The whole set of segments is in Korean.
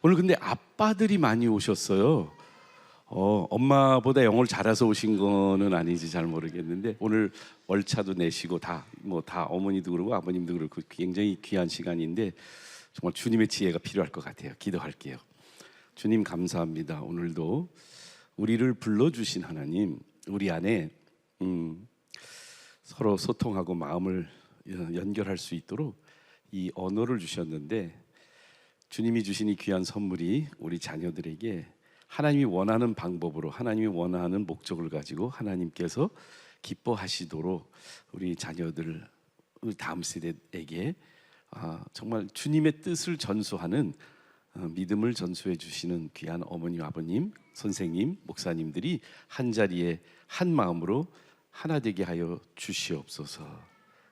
오늘 근데 아빠들이 많이 오셨어요. 엄마보다 영어를 잘해서 오신 거는 아닌지 잘 모르겠는데 오늘 월차도 내시고 다 어머니도 그러고 아버님도 그렇고 굉장히 귀한 시간인데 정말 주님의 지혜가 필요할 것 같아요. 기도할게요. 주님 감사합니다. 오늘도 우리를 불러주신 하나님, 우리 안에 서로 소통하고 마음을 연결할 수 있도록 이 언어를 주셨는데 주님이 주신 이 귀한 선물이 우리 자녀들에게 하나님이 원하는 방법으로, 하나님이 원하는 목적을 가지고 하나님께서 기뻐하시도록 우리 자녀들, 우리 다음 세대에게 정말 주님의 뜻을 전수하는 믿음을 전수해 주시는 귀한 어머님, 아버님, 선생님, 목사님들이 한 자리에 한 마음으로 하나 되게 하여 주시옵소서.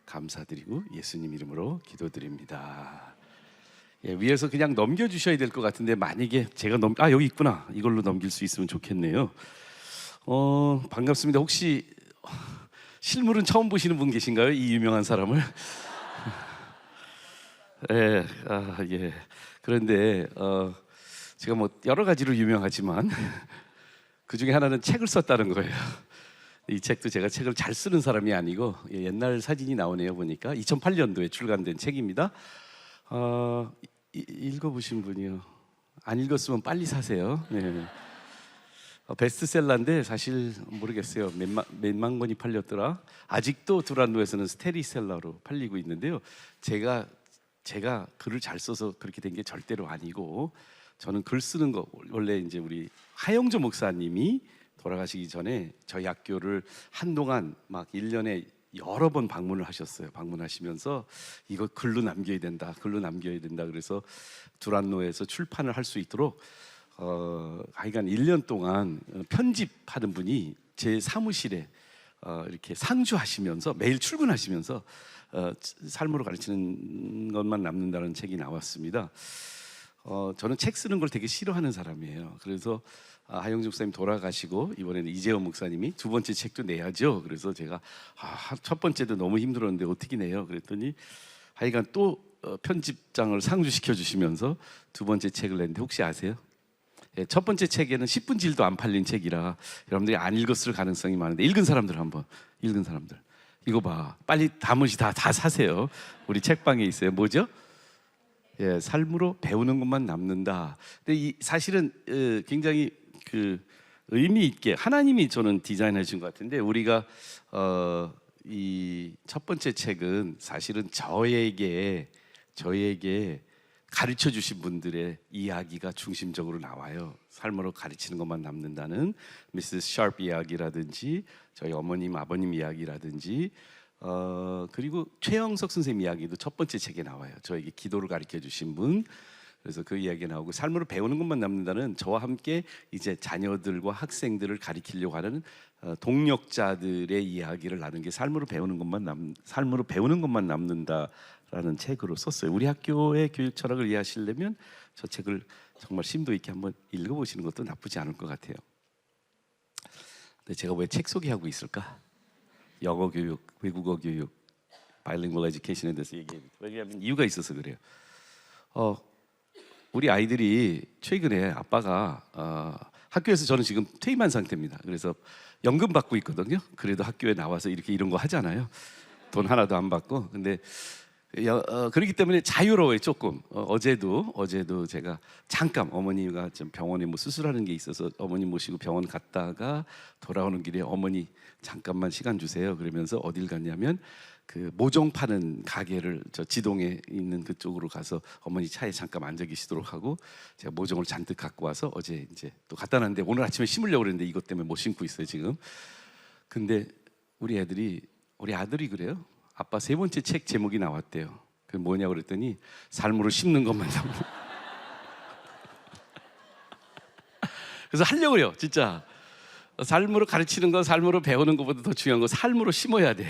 감사드리고 예수님 이름으로 기도드립니다. 위에서 그냥 넘겨주셔야 될 것 같은데 만약에 제가 여기 있구나, 이걸로 넘길 수 있으면 좋겠네요. 반갑습니다. 혹시 실물은 처음 보시는 분 계신가요? 이 유명한 사람을? 예. 그런데 제가 여러 가지로 유명하지만 그 중에 하나는 책을 썼다는 거예요. 이 책도 제가 책을 잘 쓰는 사람이 아니고 옛날 사진이 나오네요. 보니까 2008년도에 출간된 책입니다. 읽어보신 분이요? 안 읽었으면 빨리 사세요. 네. 베스트셀러인데 사실 모르겠어요. 몇만 권이 팔렸더라. 아직도 두란노에서는 스테디셀러로 팔리고 있는데요. 제가 글을 잘 써서 그렇게 된 게 절대로 아니고, 저는 글 쓰는 거 원래 이제 우리 하영조 목사님이 돌아가시기 전에 저희 학교를 한동안 막 1년에 여러 번 방문을 하셨어요. 방문하시면서 이거 글로 남겨야 된다, 글로 남겨야 된다. 그래서 두란노에서 출판을 할 수 있도록 하여간 1년 동안 편집하던 분이 제 사무실에 이렇게 상주하시면서 매일 출근하시면서 삶으로 가르치는 것만 남는다는 책이 나왔습니다. 저는 책 쓰는 걸 되게 싫어하는 사람이에요. 그래서 하영주 목사님 돌아가시고 이번에는 이재원 목사님이 두 번째 책도 내야죠. 그래서 제가 첫 번째도 너무 힘들었는데 어떻게 내요? 그랬더니 하여간 또 편집장을 상주시켜 주시면서 두 번째 책을 냈는데 혹시 아세요? 첫 번째 책에는 10분질도 안 팔린 책이라 여러분들이 안 읽었을 가능성이 많은데, 읽은 사람들 이거 봐, 빨리 다무지 다 사세요. 우리 책방에 있어요. 뭐죠? 삶으로 배우는 것만 남는다. 근데 사실은 굉장히 의미 있게 하나님이 저는 디자인해 준 것 같은데, 우리가 이 첫 번째 책은 사실은 저에게 가르쳐 주신 분들의 이야기가 중심적으로 나와요. 삶으로 가르치는 것만 남는다는 미세스 샤프 이야기라든지 저희 어머님, 아버님 이야기라든지 그리고 최영석 선생님 이야기도 첫 번째 책에 나와요. 저에게 기도를 가르쳐 주신 분. 그래서 그 이야기가 나오고, 삶으로 배우는 것만 남는다는 저와 함께 이제 자녀들과 학생들을 가르치려고 하는 동력자들의 이야기를 나눈 게 삶으로 배우는 것만 남는다라는 책으로 썼어요. 우리 학교의 교육 철학을 이해하시려면 저 책을 정말 심도 있게 한번 읽어보시는 것도 나쁘지 않을 것 같아요. 근데 제가 왜 책 소개하고 있을까? 영어 교육, 외국어 교육, bilingual education에 대해서 얘기해요. 왜냐하면 이유가 있어서 그래요. 우리 아이들이 최근에 아빠가 학교에서, 저는 지금 퇴임한 상태입니다. 그래서 연금 받고 있거든요. 그래도 학교에 나와서 이런 거 하잖아요. 돈 하나도 안 받고. 근데 그렇기 때문에 자유로워요. 조금. 어제도 제가 잠깐 어머니가 좀 병원에 수술하는 게 있어서 어머니 모시고 병원 갔다가 돌아오는 길에 어머니 잠깐만 시간 주세요. 그러면서 어딜 갔냐면 그 모종 파는 가게를 저 지동에 있는 그쪽으로 가서 어머니 차에 잠깐 앉아 계시도록 하고, 제가 모종을 잔뜩 갖고 와서 어제 이제 또 갖다 놨는데 오늘 아침에 심으려고 그랬는데 이것 때문에 못 심고 있어요 지금. 근데 우리 아들이 그래요. 아빠 세 번째 책 제목이 나왔대요. 그게 뭐냐고 그랬더니 삶으로 심는 것만 남는. 그래서 하려고 해요 진짜. 삶으로 가르치는 거, 삶으로 배우는 것보다 더 중요한 거 삶으로 심어야 돼.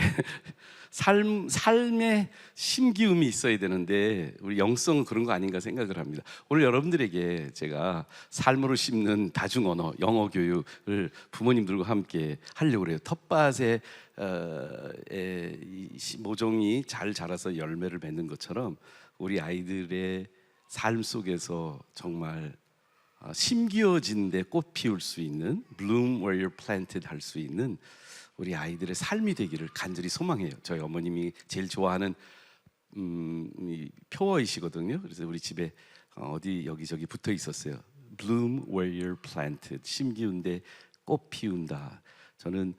삶의 심기음이 있어야 되는데 우리 영성은 그런 거 아닌가 생각을 합니다. 오늘 여러분들에게 제가 삶으로 심는 다중 언어, 영어 교육을 부모님들과 함께 하려고 그래요. 텃밭에 모종이 잘 자라서 열매를 맺는 것처럼 우리 아이들의 삶 속에서 정말 심기어진 데 꽃 피울 수 있는 bloom where you're planted 할 수 있는 우리 아이들의 삶이 되기를 간절히 소망해요. 저희 어머님이 제일 좋아하는 이 표어이시거든요. 그래서 우리 집에 어디 여기저기 붙어 있었어요. bloom where you're planted, 심기운데 꽃 피운다. 저는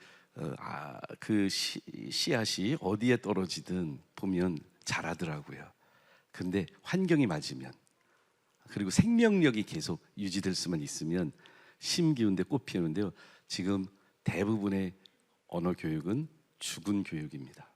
그 씨앗이 어디에 떨어지든 보면 자라더라고요. 근데 환경이 맞으면, 그리고 생명력이 계속 유지될 수만 있으면 심기운데 꽃 피우는데요. 지금 대부분의 언어 교육은 죽은 교육입니다.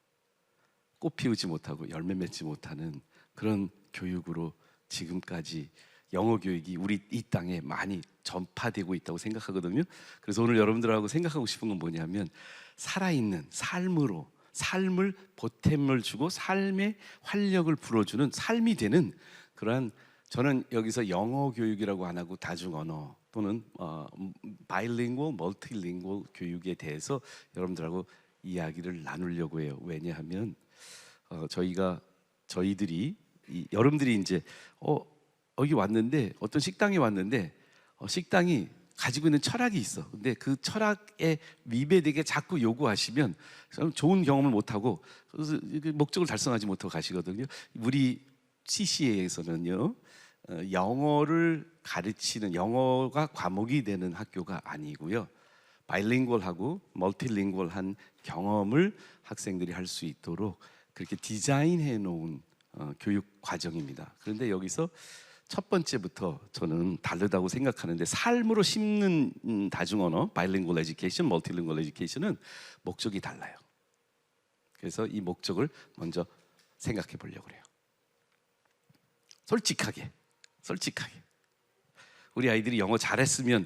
꽃 피우지 못하고 열매 맺지 못하는 그런 교육으로 지금까지 영어 교육이 우리 이 땅에 많이 전파되고 있다고 생각하거든요. 그래서 오늘 여러분들하고 생각하고 싶은 건 뭐냐면, 살아있는 삶으로, 삶을 보탬을 주고 삶의 활력을 불어주는 삶이 되는 그러한, 저는 여기서 영어 교육이라고 안 하고 다중 언어 또는 바이링구얼, 멀티링구얼 교육에 대해서 여러분들하고 이야기를 나누려고 해요. 왜냐하면 저희들이 여러분들이 이제 여기 왔는데, 어떤 식당에 왔는데 식당이 가지고 있는 철학이 있어. 근데 그 철학에 위배되게 자꾸 요구하시면 좋은 경험을 못하고 목적을 달성하지 못하고 가시거든요. 우리 CCA에서는요, 영어를 가르치는, 영어가 과목이 되는 학교가 아니고요, 바이링구얼하고 멀티링구얼한 경험을 학생들이 할 수 있도록 그렇게 디자인해 놓은 교육 과정입니다. 그런데 여기서 첫 번째부터 저는 다르다고 생각하는데, 삶으로 심는 다중언어, 바이링구얼 에듀케이션, 멀티링구얼 에듀케이션은 목적이 달라요. 그래서 이 목적을 먼저 생각해 보려고 해요. 솔직하게 우리 아이들이 영어 잘했으면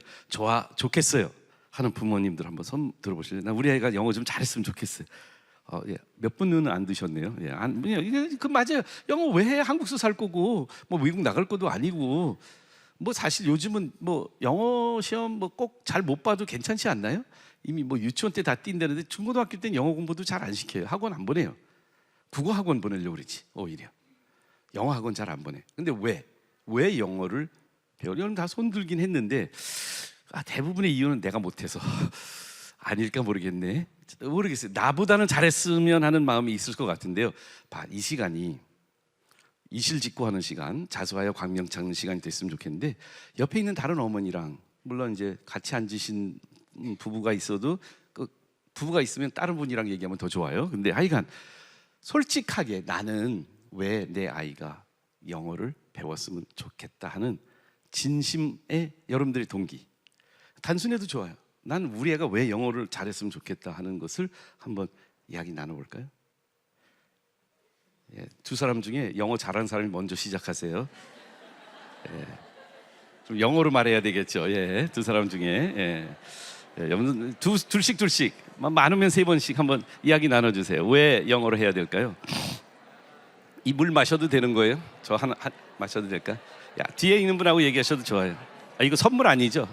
좋겠어요 하는 부모님들 한번 손 들어보실래요? 나 우리 아이가 영어 좀 잘했으면 좋겠어요. 예. 몇 분은 안 드셨네요. 예. 그 맞아요. 영어 왜 해? 한국서 살 거고 뭐 미국 나갈 것도 아니고, 뭐 사실 요즘은 뭐 영어 시험 뭐 꼭 잘 못 봐도 괜찮지 않나요? 이미 뭐 유치원 때 다 뛴다는데 중고등학교 때는 영어 공부도 잘 안 시켜요. 학원 안 보내요. 국어 학원 보내려고 그러지. 오히려 영어 학원 잘 안 보내. 근데 왜 영어를 배우려면 다 손 들긴 했는데 대부분의 이유는 내가 못해서 아닐까 모르겠어요. 나보다는 잘했으면 하는 마음이 있을 것 같은데요. 이 시간이 이실직고 하는 시간, 자수하여 광명 찾는 시간이 됐으면 좋겠는데, 옆에 있는 다른 어머니랑, 물론 이제 같이 앉으신 부부가 있어도 부부가 있으면 다른 분이랑 얘기하면 더 좋아요. 근데 하여간 솔직하게 나는 왜 내 아이가 영어를 배웠으면 좋겠다 하는 진심의 여러분들의 동기, 단순해도 좋아요. 난 우리 애가 왜 영어를 잘했으면 좋겠다 하는 것을 한번 이야기 나눠볼까요? 예, 두 사람 중에 영어 잘하는 사람이 먼저 시작하세요. 예, 좀 영어로 말해야 되겠죠. 예, 두 사람 중에 둘씩 많으면 세 번씩 한번 이야기 나눠주세요. 왜 영어로 해야 될까요? 이 물 마셔도 되는 거예요? 저 하나 마셔도 될까? 야, 뒤에 있는 분하고 얘기하셔도 좋아요. 이거 선물 아니죠?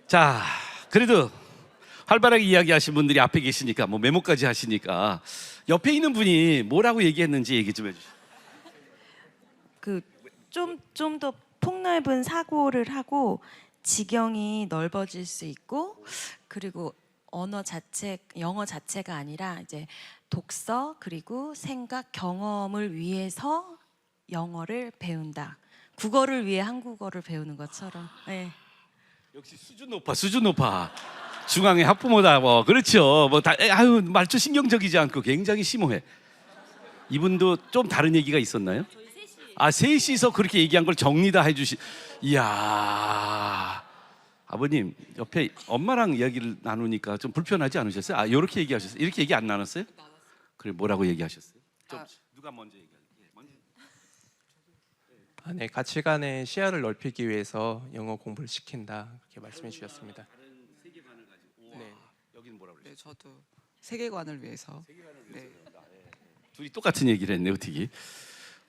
자, 그래도 활발하게 이야기하신 분들이 앞에 계시니까, 뭐 메모까지 하시니까 옆에 있는 분이 뭐라고 얘기했는지 얘기 좀 해주세요. 좀 더 폭넓은 사고를 하고 지경이 넓어질 수 있고, 그리고 영어 자체가 아니라 이제 독서, 그리고 생각, 경험을 위해서 영어를 배운다. 국어를 위해 한국어를 배우는 것처럼. 네. 역시 수준 높아. 중앙의 학부모다. 뭐 그렇죠. 말투 신경적이지 않고 굉장히 심오해. 이분도 좀 다른 얘기가 있었나요? 셋이서 그렇게 얘기한 걸 정리 다 해주시. 이야, 아버님 옆에 엄마랑 이야기를 나누니까 좀 불편하지 않으셨어요? 이렇게 얘기하셨어요? 이렇게 얘기 안 나눴어요? 그래, 뭐라고 얘기하셨어요? 누가 먼저 얘기할까요? 네, 가치관의 시야를 넓히기 위해서 영어 공부를 시킨다, 그렇게 말씀해 주셨습니다. 다른 세계관을 가지고. 네. 여기는 뭐라고 그러죠? 네, 저도 세계관을 위해서. 네. 둘이 똑같은 얘기를 했네요. 어떻게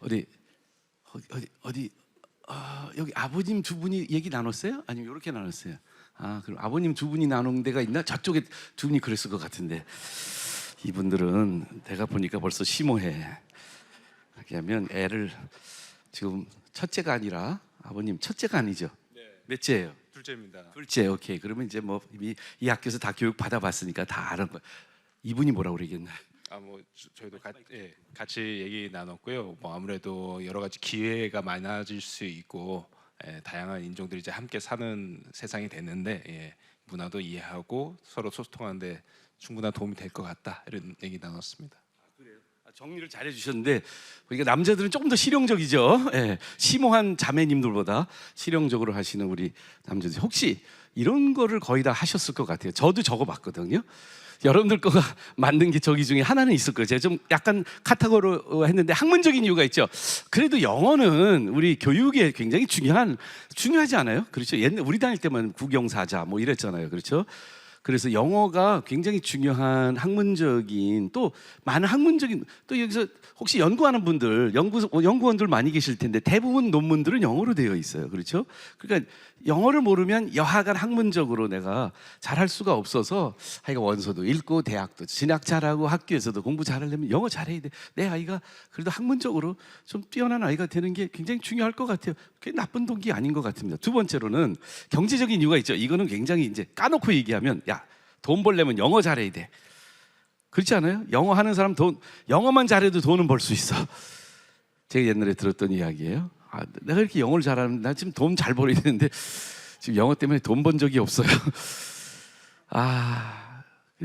어디 여기 아버님 두 분이 얘기 나눴어요? 아니면 이렇게 나눴어요? 그럼 아버님 두 분이 나눈 데가 있나? 저쪽에 두 분이 그랬을 것 같은데, 이분들은 내가 보니까 벌써 심오해. 왜냐하면 애를 지금 첫째가 아니라 아버님 첫째가 아니죠? 몇째예요? 둘째입니다. 둘째. 오케이. 그러면 이제 뭐 이미 이 학교에서 다 교육 받아봤으니까 다 아는 거야. 이분이 뭐라고 그러겠나요? 뭐 저희도 같이 얘기 나눴고요. 뭐 아무래도 여러 가지 기회가 많아질 수 있고 다양한 인종들이 이제 함께 사는 세상이 됐는데 문화도 이해하고 서로 소통하는데 충분한 도움이 될 것 같다 이런 얘기 나눴습니다. 정리를 잘 해주셨는데 그러니까 남자들은 조금 더 실용적이죠. 심오한 자매님들보다 실용적으로 하시는 우리 남자들 혹시 이런 거를 거의 다 하셨을 것 같아요. 저도 적어봤거든요. 여러분들 거가 맞는 게 저기 중에 하나는 있을 거예요. 제가 좀 약간 카테고리로 했는데 학문적인 이유가 있죠. 그래도 영어는 우리 교육에 굉장히 중요하지 않아요? 그렇죠. 옛날 우리 다닐 때만 국영사자 뭐 이랬잖아요. 그렇죠. 그래서 영어가 굉장히 중요한 학문적인 또 많은 학문적인 또 여기서 혹시 연구하는 분들 연구원들 많이 계실 텐데 대부분 논문들은 영어로 되어 있어요. 그렇죠? 그러니까 영어를 모르면 여하간 학문적으로 내가 잘할 수가 없어서 하여간 원서도 읽고 대학도 진학 잘하고 학교에서도 공부 잘하려면 영어 잘해야 돼. 내 아이가 그래도 학문적으로 좀 뛰어난 아이가 되는 게 굉장히 중요할 것 같아요. 그게 나쁜 동기 아닌 것 같습니다. 두 번째로는 경제적인 이유가 있죠. 이거는 굉장히 이제 까놓고 얘기하면 야, 돈 벌려면 영어 잘해야 돼. 그렇지 않아요? 영어 하는 사람 영어만 잘해도 돈은 벌 수 있어. 제가 옛날에 들었던 이야기예요. 내가 이렇게 영어를 잘하는 나 지금 돈 잘 벌어야 되는데 지금 영어 때문에 돈 번 적이 없어요.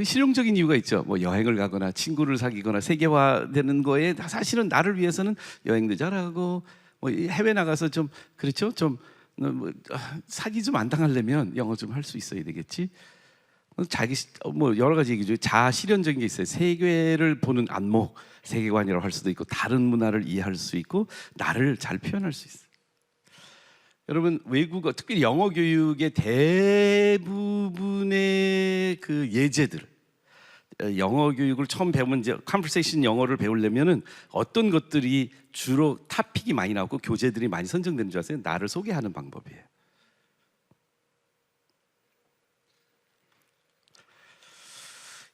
실용적인 이유가 있죠. 뭐 여행을 가거나 친구를 사귀거나 세계화되는 거에 사실은 나를 위해서는 여행도 잘하고 뭐 해외 나가서 좀 그렇죠. 좀 사기 좀 안 당하려면 영어 좀 할 수 있어야 되겠지. 자기 뭐 여러 가지 얘기죠. 자아실현적인 게 있어요. 세계를 보는 안목, 세계관이라고 할 수도 있고 다른 문화를 이해할 수 있고 나를 잘 표현할 수 있어요. 여러분 외국어 특히 영어 교육의 대부분의 그 예제들 영어 교육을 처음 배우면 이제 컨버세이션 영어를 배우려면은 어떤 것들이 주로 토픽이 많이 나오고 교재들이 많이 선정되는 줄 아세요? 나를 소개하는 방법이에요.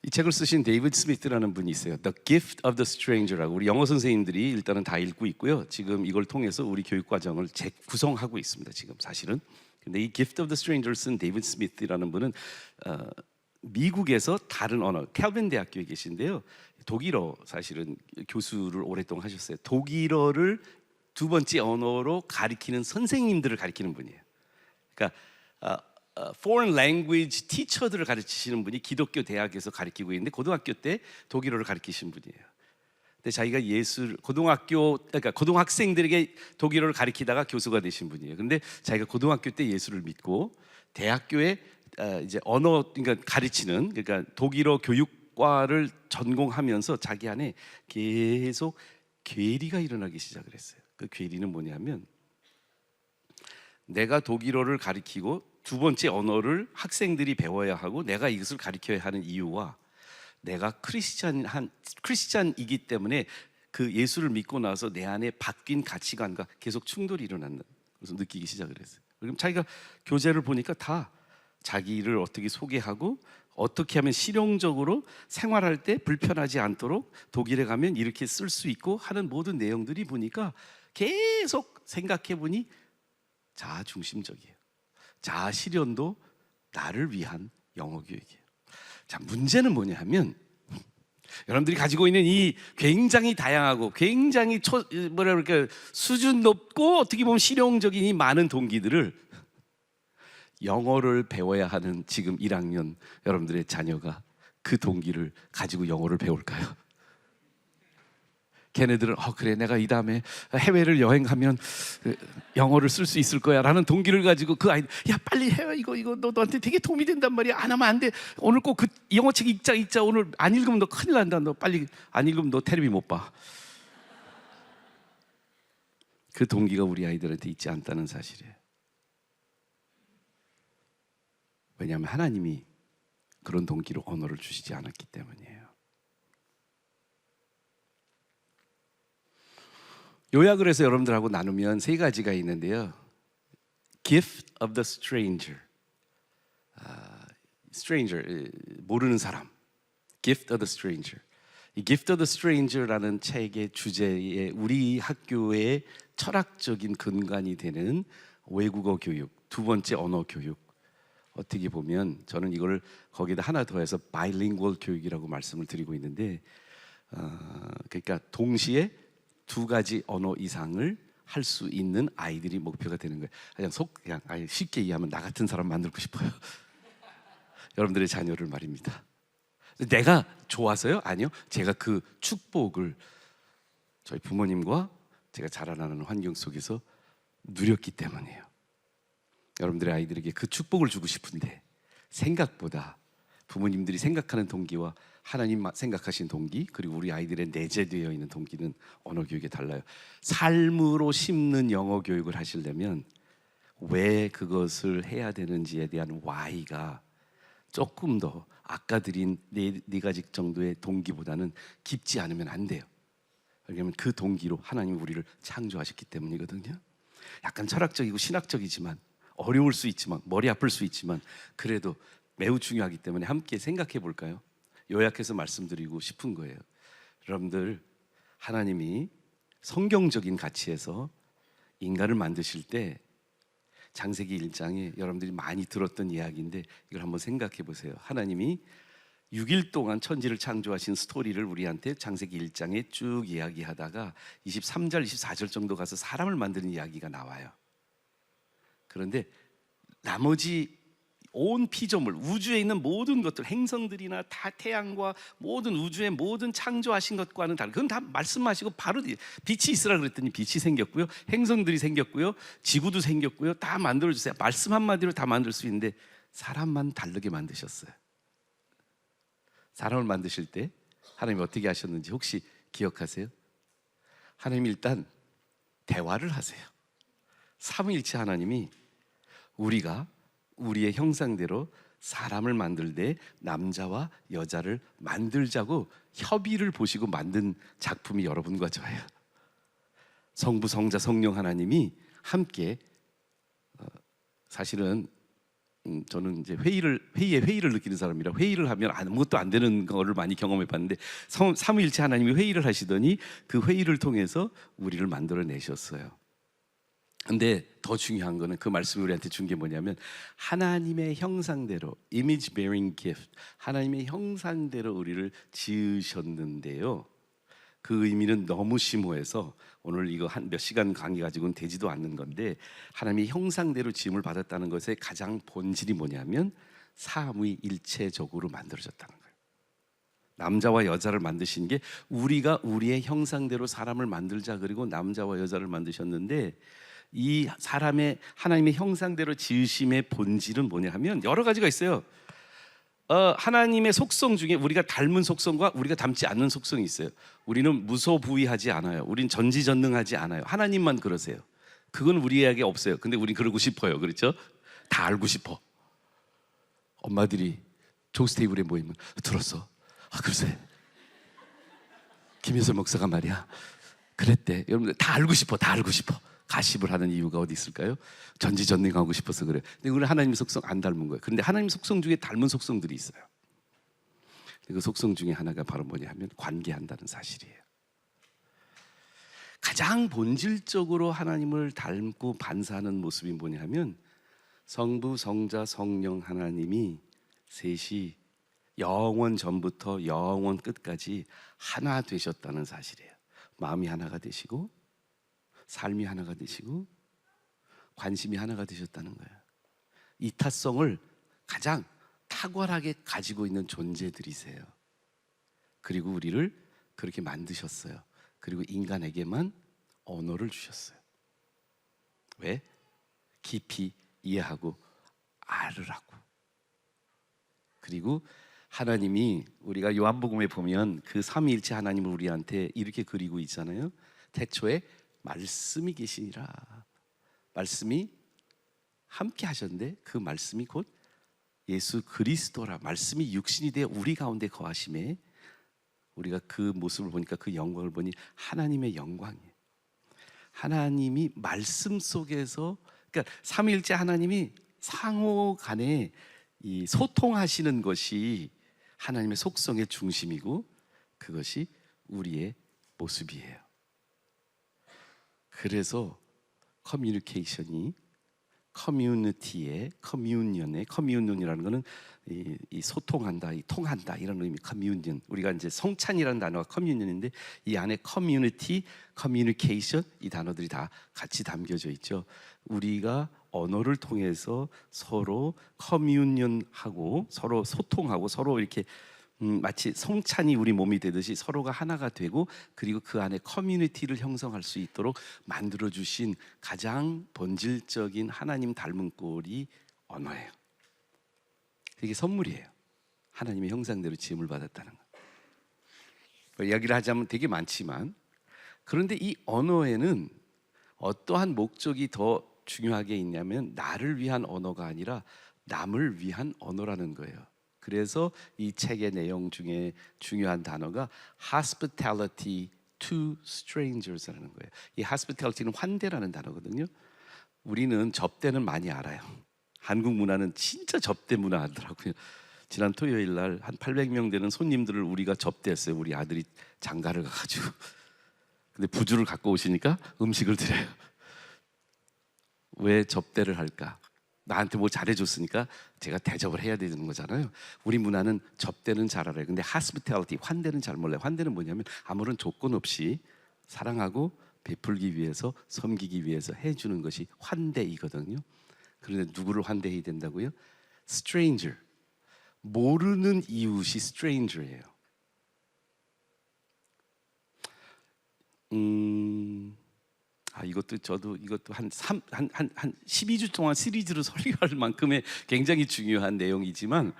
이 책을 쓰신 데이비드 스미스라는 분이 있어요. The Gift of the Stranger라고 우리 영어 선생님들이 일단은 다 읽고 있고요. 지금 이걸 통해서 우리 교육 과정을 재구성하고 있습니다. 지금 사실은. 근데 이 Gift of the Stranger 쓴 데이비드 스미스라는 분은 미국에서 다른 언어 캘빈 대학교에 계신데요. 독일어 사실은 교수를 오랫동안 하셨어요. 독일어를 두 번째 언어로 가리키는 선생님들을 가리키는 분이에요. 그러니까 foreign language teacher들을 가르치시는 분이 기독교 대학에서 가르치고 있는데 고등학교 때 독일어를 가르치신 분이에요. 근데 자기가 그러니까 고등학생들에게 독일어를 가르치다가 교수가 되신 분이에요. 근데 자기가 고등학교 때 예수를 믿고 대학교에 이제 언어 그러니까 가르치는 그러니까 독일어 교육과를 전공하면서 자기 안에 계속 괴리가 일어나기 시작을 했어요. 그 괴리는 뭐냐면 내가 독일어를 가르치고 두 번째 언어를 학생들이 배워야 하고 내가 이것을 가르쳐야 하는 이유와 내가 크리스찬이기 때문에 그 예수를 믿고 나서 내 안에 바뀐 가치관과 계속 충돌이 일어난다. 그래서 느끼기 시작을 했어요. 그럼 자기가 교재를 보니까 다 자기를 어떻게 소개하고 어떻게 하면 실용적으로 생활할 때 불편하지 않도록 독일에 가면 이렇게 쓸 수 있고 하는 모든 내용들이 보니까 계속 생각해 보니 자아 중심적이에요. 자아 실현도 나를 위한 영어 교육이에요. 자, 문제는 뭐냐 하면 여러분들이 가지고 있는 이 굉장히 다양하고 굉장히 수준 높고 어떻게 보면 실용적인 이 많은 동기들을 영어를 배워야 하는 지금 1학년 여러분들의 자녀가 그 동기를 가지고 영어를 배울까요? 걔네들은 그래 내가 이 다음에 해외를 여행하면 영어를 쓸 수 있을 거야 라는 동기를 가지고 그 아이들 야 빨리 해요 이거 너한테 되게 도움이 된단 말이야 안 하면 안 돼 오늘 꼭 그 영어책 읽자 오늘 안 읽으면 너 큰일 난다 너 빨리 안 읽으면 너 텔레비 못 봐. 그 동기가 우리 아이들한테 있지 않다는 사실이에요. 왜냐하면 하나님이 그런 동기로 언어를 주시지 않았기 때문이에요. 요약을 해서 여러분들하고 나누면 세 가지가 있는데요. Gift of the stranger, stranger 모르는 사람. Gift of the stranger. 이 Gift of the Stranger라는 책의 주제에 우리 학교의 철학적인 근간이 되는 외국어 교육, 두 번째 언어 교육. 어떻게 보면 저는 이걸 거기다 하나 더해서 바이링구얼 교육이라고 말씀을 드리고 있는데, 그러니까 동시에 두 가지 언어 이상을 할 수 있는 아이들이 목표가 되는 거예요. 그냥 쉽게 이해하면 나 같은 사람 만들고 싶어요. 여러분들의 자녀를 말입니다. 내가 좋아서요? 아니요. 제가 그 축복을 저희 부모님과 제가 자라나는 환경 속에서 누렸기 때문이에요. 여러분들의 아이들에게 그 축복을 주고 싶은데 생각보다 부모님들이 생각하는 동기와 하나님 생각하신 동기, 그리고 우리 아이들의 내재되어 있는 동기는 언어 교육에 달라요. 삶으로 심는 영어 교육을 하시려면 왜 그것을 해야 되는지에 대한 why가 조금 더 아까 드린 네 가지 정도의 동기보다는 깊지 않으면 안 돼요. 왜냐하면 그 동기로 하나님이 우리를 창조하셨기 때문이거든요. 약간 철학적이고 신학적이지만 어려울 수 있지만 머리 아플 수 있지만 그래도 매우 중요하기 때문에 함께 생각해 볼까요? 요약해서 말씀드리고 싶은 거예요. 여러분들, 하나님이 성경적인 가치에서 인간을 만드실 때 창세기 1장에 여러분들이 많이 들었던 이야기인데 이걸 한번 생각해 보세요. 하나님이 6일 동안 천지를 창조하신 스토리를 우리한테 창세기 1장에 쭉 이야기하다가 23절, 24절 정도 가서 사람을 만드는 이야기가 나와요. 그런데 나머지 온 피조물, 우주에 있는 모든 것들, 행성들이나 다 태양과 모든 우주의 모든 창조하신 것과는 다르고, 그건 다 말씀하시고 바로 빛이 있으라 그랬더니 빛이 생겼고요, 행성들이 생겼고요, 지구도 생겼고요, 다 만들어주세요. 말씀 한마디로 다 만들 수 있는데 사람만 다르게 만드셨어요. 사람을 만드실 때 하나님이 어떻게 하셨는지 혹시 기억하세요? 하나님이 일단 대화를 하세요. 삼위일체 하나님이 우리가 우리의 형상대로 사람을 만들 때 남자와 여자를 만들자고 협의를 보시고 만든 작품이 여러분과 저예요. 성부, 성자, 성령 하나님이 함께 사실은 저는 이제 회의를 느끼는 사람이라 회의를 하면 아무것도 안 되는 거를 많이 경험해 봤는데 삼위일체 하나님이 회의를 하시더니 그 회의를 통해서 우리를 만들어 내셨어요. 근데 더 중요한 거는 그 말씀이 우리한테 준 게 뭐냐면 하나님의 형상대로 image bearing gift, 하나님의 형상대로 우리를 지으셨는데요. 그 의미는 너무 심오해서 오늘 이거 한 몇 시간 강의 가지고는 되지도 않는 건데, 하나님의 형상대로 지음을 받았다는 것의 가장 본질이 뭐냐면 삼위일체적으로 만들어졌다는 거예요. 남자와 여자를 만드신 게 우리가 우리의 형상대로 사람을 만들자, 그리고 남자와 여자를 만드셨는데 이 사람의 하나님의 형상대로 지으심의 본질은 뭐냐 하면 여러 가지가 있어요. 하나님의 속성 중에 우리가 닮은 속성과 우리가 닮지 않는 속성이 있어요. 우리는 무소부위하지 않아요. 우린 전지전능하지 않아요. 하나님만 그러세요. 그건 우리에게 없어요. 근데 우린 그러고 싶어요. 그렇죠? 다 알고 싶어. 엄마들이 조스 테이블에 모이면 들었어? 글쎄 김효선 목사가 말이야 그랬대. 여러분들 다 알고 싶어. 다 알고 싶어. 가십을 하는 이유가 어디 있을까요? 전지전능하고 싶어서 그래요. 근데 우리는 하나님의 속성 안 닮은 거예요. 그런데 하나님 속성 중에 닮은 속성들이 있어요. 그 속성 중에 하나가 바로 뭐냐 하면 관계한다는 사실이에요. 가장 본질적으로 하나님을 닮고 반사하는 모습이 뭐냐 하면 성부, 성자, 성령 하나님이 셋이 영원 전부터 영원 끝까지 하나 되셨다는 사실이에요. 마음이 하나가 되시고 삶이 하나가 되시고 관심이 하나가 되셨다는 거예요. 이타성을 가장 탁월하게 가지고 있는 존재들이세요. 그리고 우리를 그렇게 만드셨어요. 그리고 인간에게만 언어를 주셨어요. 왜? 깊이 이해하고 알으라고. 그리고 하나님이 우리가 요한복음에 보면 그 삼위일체 하나님을 우리한테 이렇게 그리고 있잖아요. 태초에 말씀이 계시니라. 말씀이 함께 하셨는데 그 말씀이 곧 예수 그리스도라. 말씀이 육신이 되어 우리 가운데 거하심에 우리가 그 모습을 보니까 그 영광을 보니 하나님의 영광이에요. 하나님이 말씀 속에서, 그러니까 삼위일체 하나님이 상호 간에 이 소통하시는 것이 하나님의 속성의 중심이고, 그것이 우리의 모습이에요. 그래서 커뮤니케이션이 커뮤니티의 커뮤니언이라는 것은 이 소통한다, 이 통한다 이런 의미 커뮤니언. 우리가 이제 성찬이라는 단어가 커뮤니언인데 이 안에 커뮤니티, 커뮤니케이션 이 단어들이 다 같이 담겨져 있죠. 우리가 언어를 통해서 서로 커뮤니언하고 서로 소통하고 서로 이렇게 마치 성찬이 우리 몸이 되듯이 서로가 하나가 되고 그리고 그 안에 커뮤니티를 형성할 수 있도록 만들어 주신 가장 본질적인 하나님 닮은 꼴이 언어예요. 이게 선물이에요. 하나님의 형상대로 지음을 받았다는 거. 이야기를 하자면 되게 많지만 그런데 이 언어에는 어떠한 목적이 더 중요하게 있냐면 나를 위한 언어가 아니라 남을 위한 언어라는 거예요. 그래서 이 책의 내용 중에 중요한 단어가 hospitality to strangers라는 거예요. 이 hospitality는 환대라는 단어거든요. 우리는 접대는 많이 알아요. 한국 문화는 진짜 접대 문화 하더라고요. 지난 토요일 날 한 800명 되는 손님들을 우리가 접대했어요. 우리 아들이 장가를 가가지고. 근데 부주를 갖고 오시니까 음식을 드려요. 왜 접대를 할까? 나한테 뭐 잘해줬으니까 제가 대접을 해야 되는 거잖아요. 우리 문화는 접대는 잘 알아요. 근데 hospitality, 환대는 잘 몰라요. 환대는 뭐냐면 아무런 조건 없이 사랑하고 베풀기 위해서 섬기기 위해서 해주는 것이 환대이거든요. 그런데 누구를 환대해야 된다고요? stranger, 모르는 이웃이 stranger예요. 이것도 한 12주 동안 시리즈로 설교할 만큼의 굉장히 중요한 내용이지만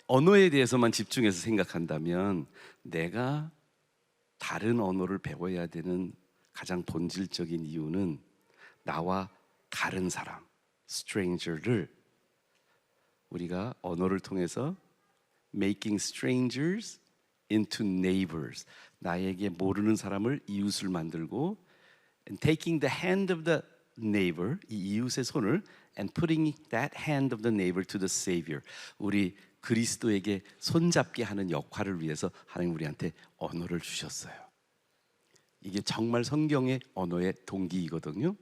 언어에 대해서만 집중해서 생각한다면 내가 다른 언어를 배워야 되는 가장 본질적인 이유는 나와 다른 사람, stranger를 우리가 언어를 통해서 making strangers into neighbors, 나에게 모르는 사람을 이웃을 만들고 and taking the hand of the neighbor, 이 이웃의 손을 and putting that hand of the neighbor to the Savior, 우리 그리스도에게 손잡게 하는 역할을 위해서 하나님 우리한테 언어를 주셨어요. 이게 정말 성경의 언어의 동기이거든요.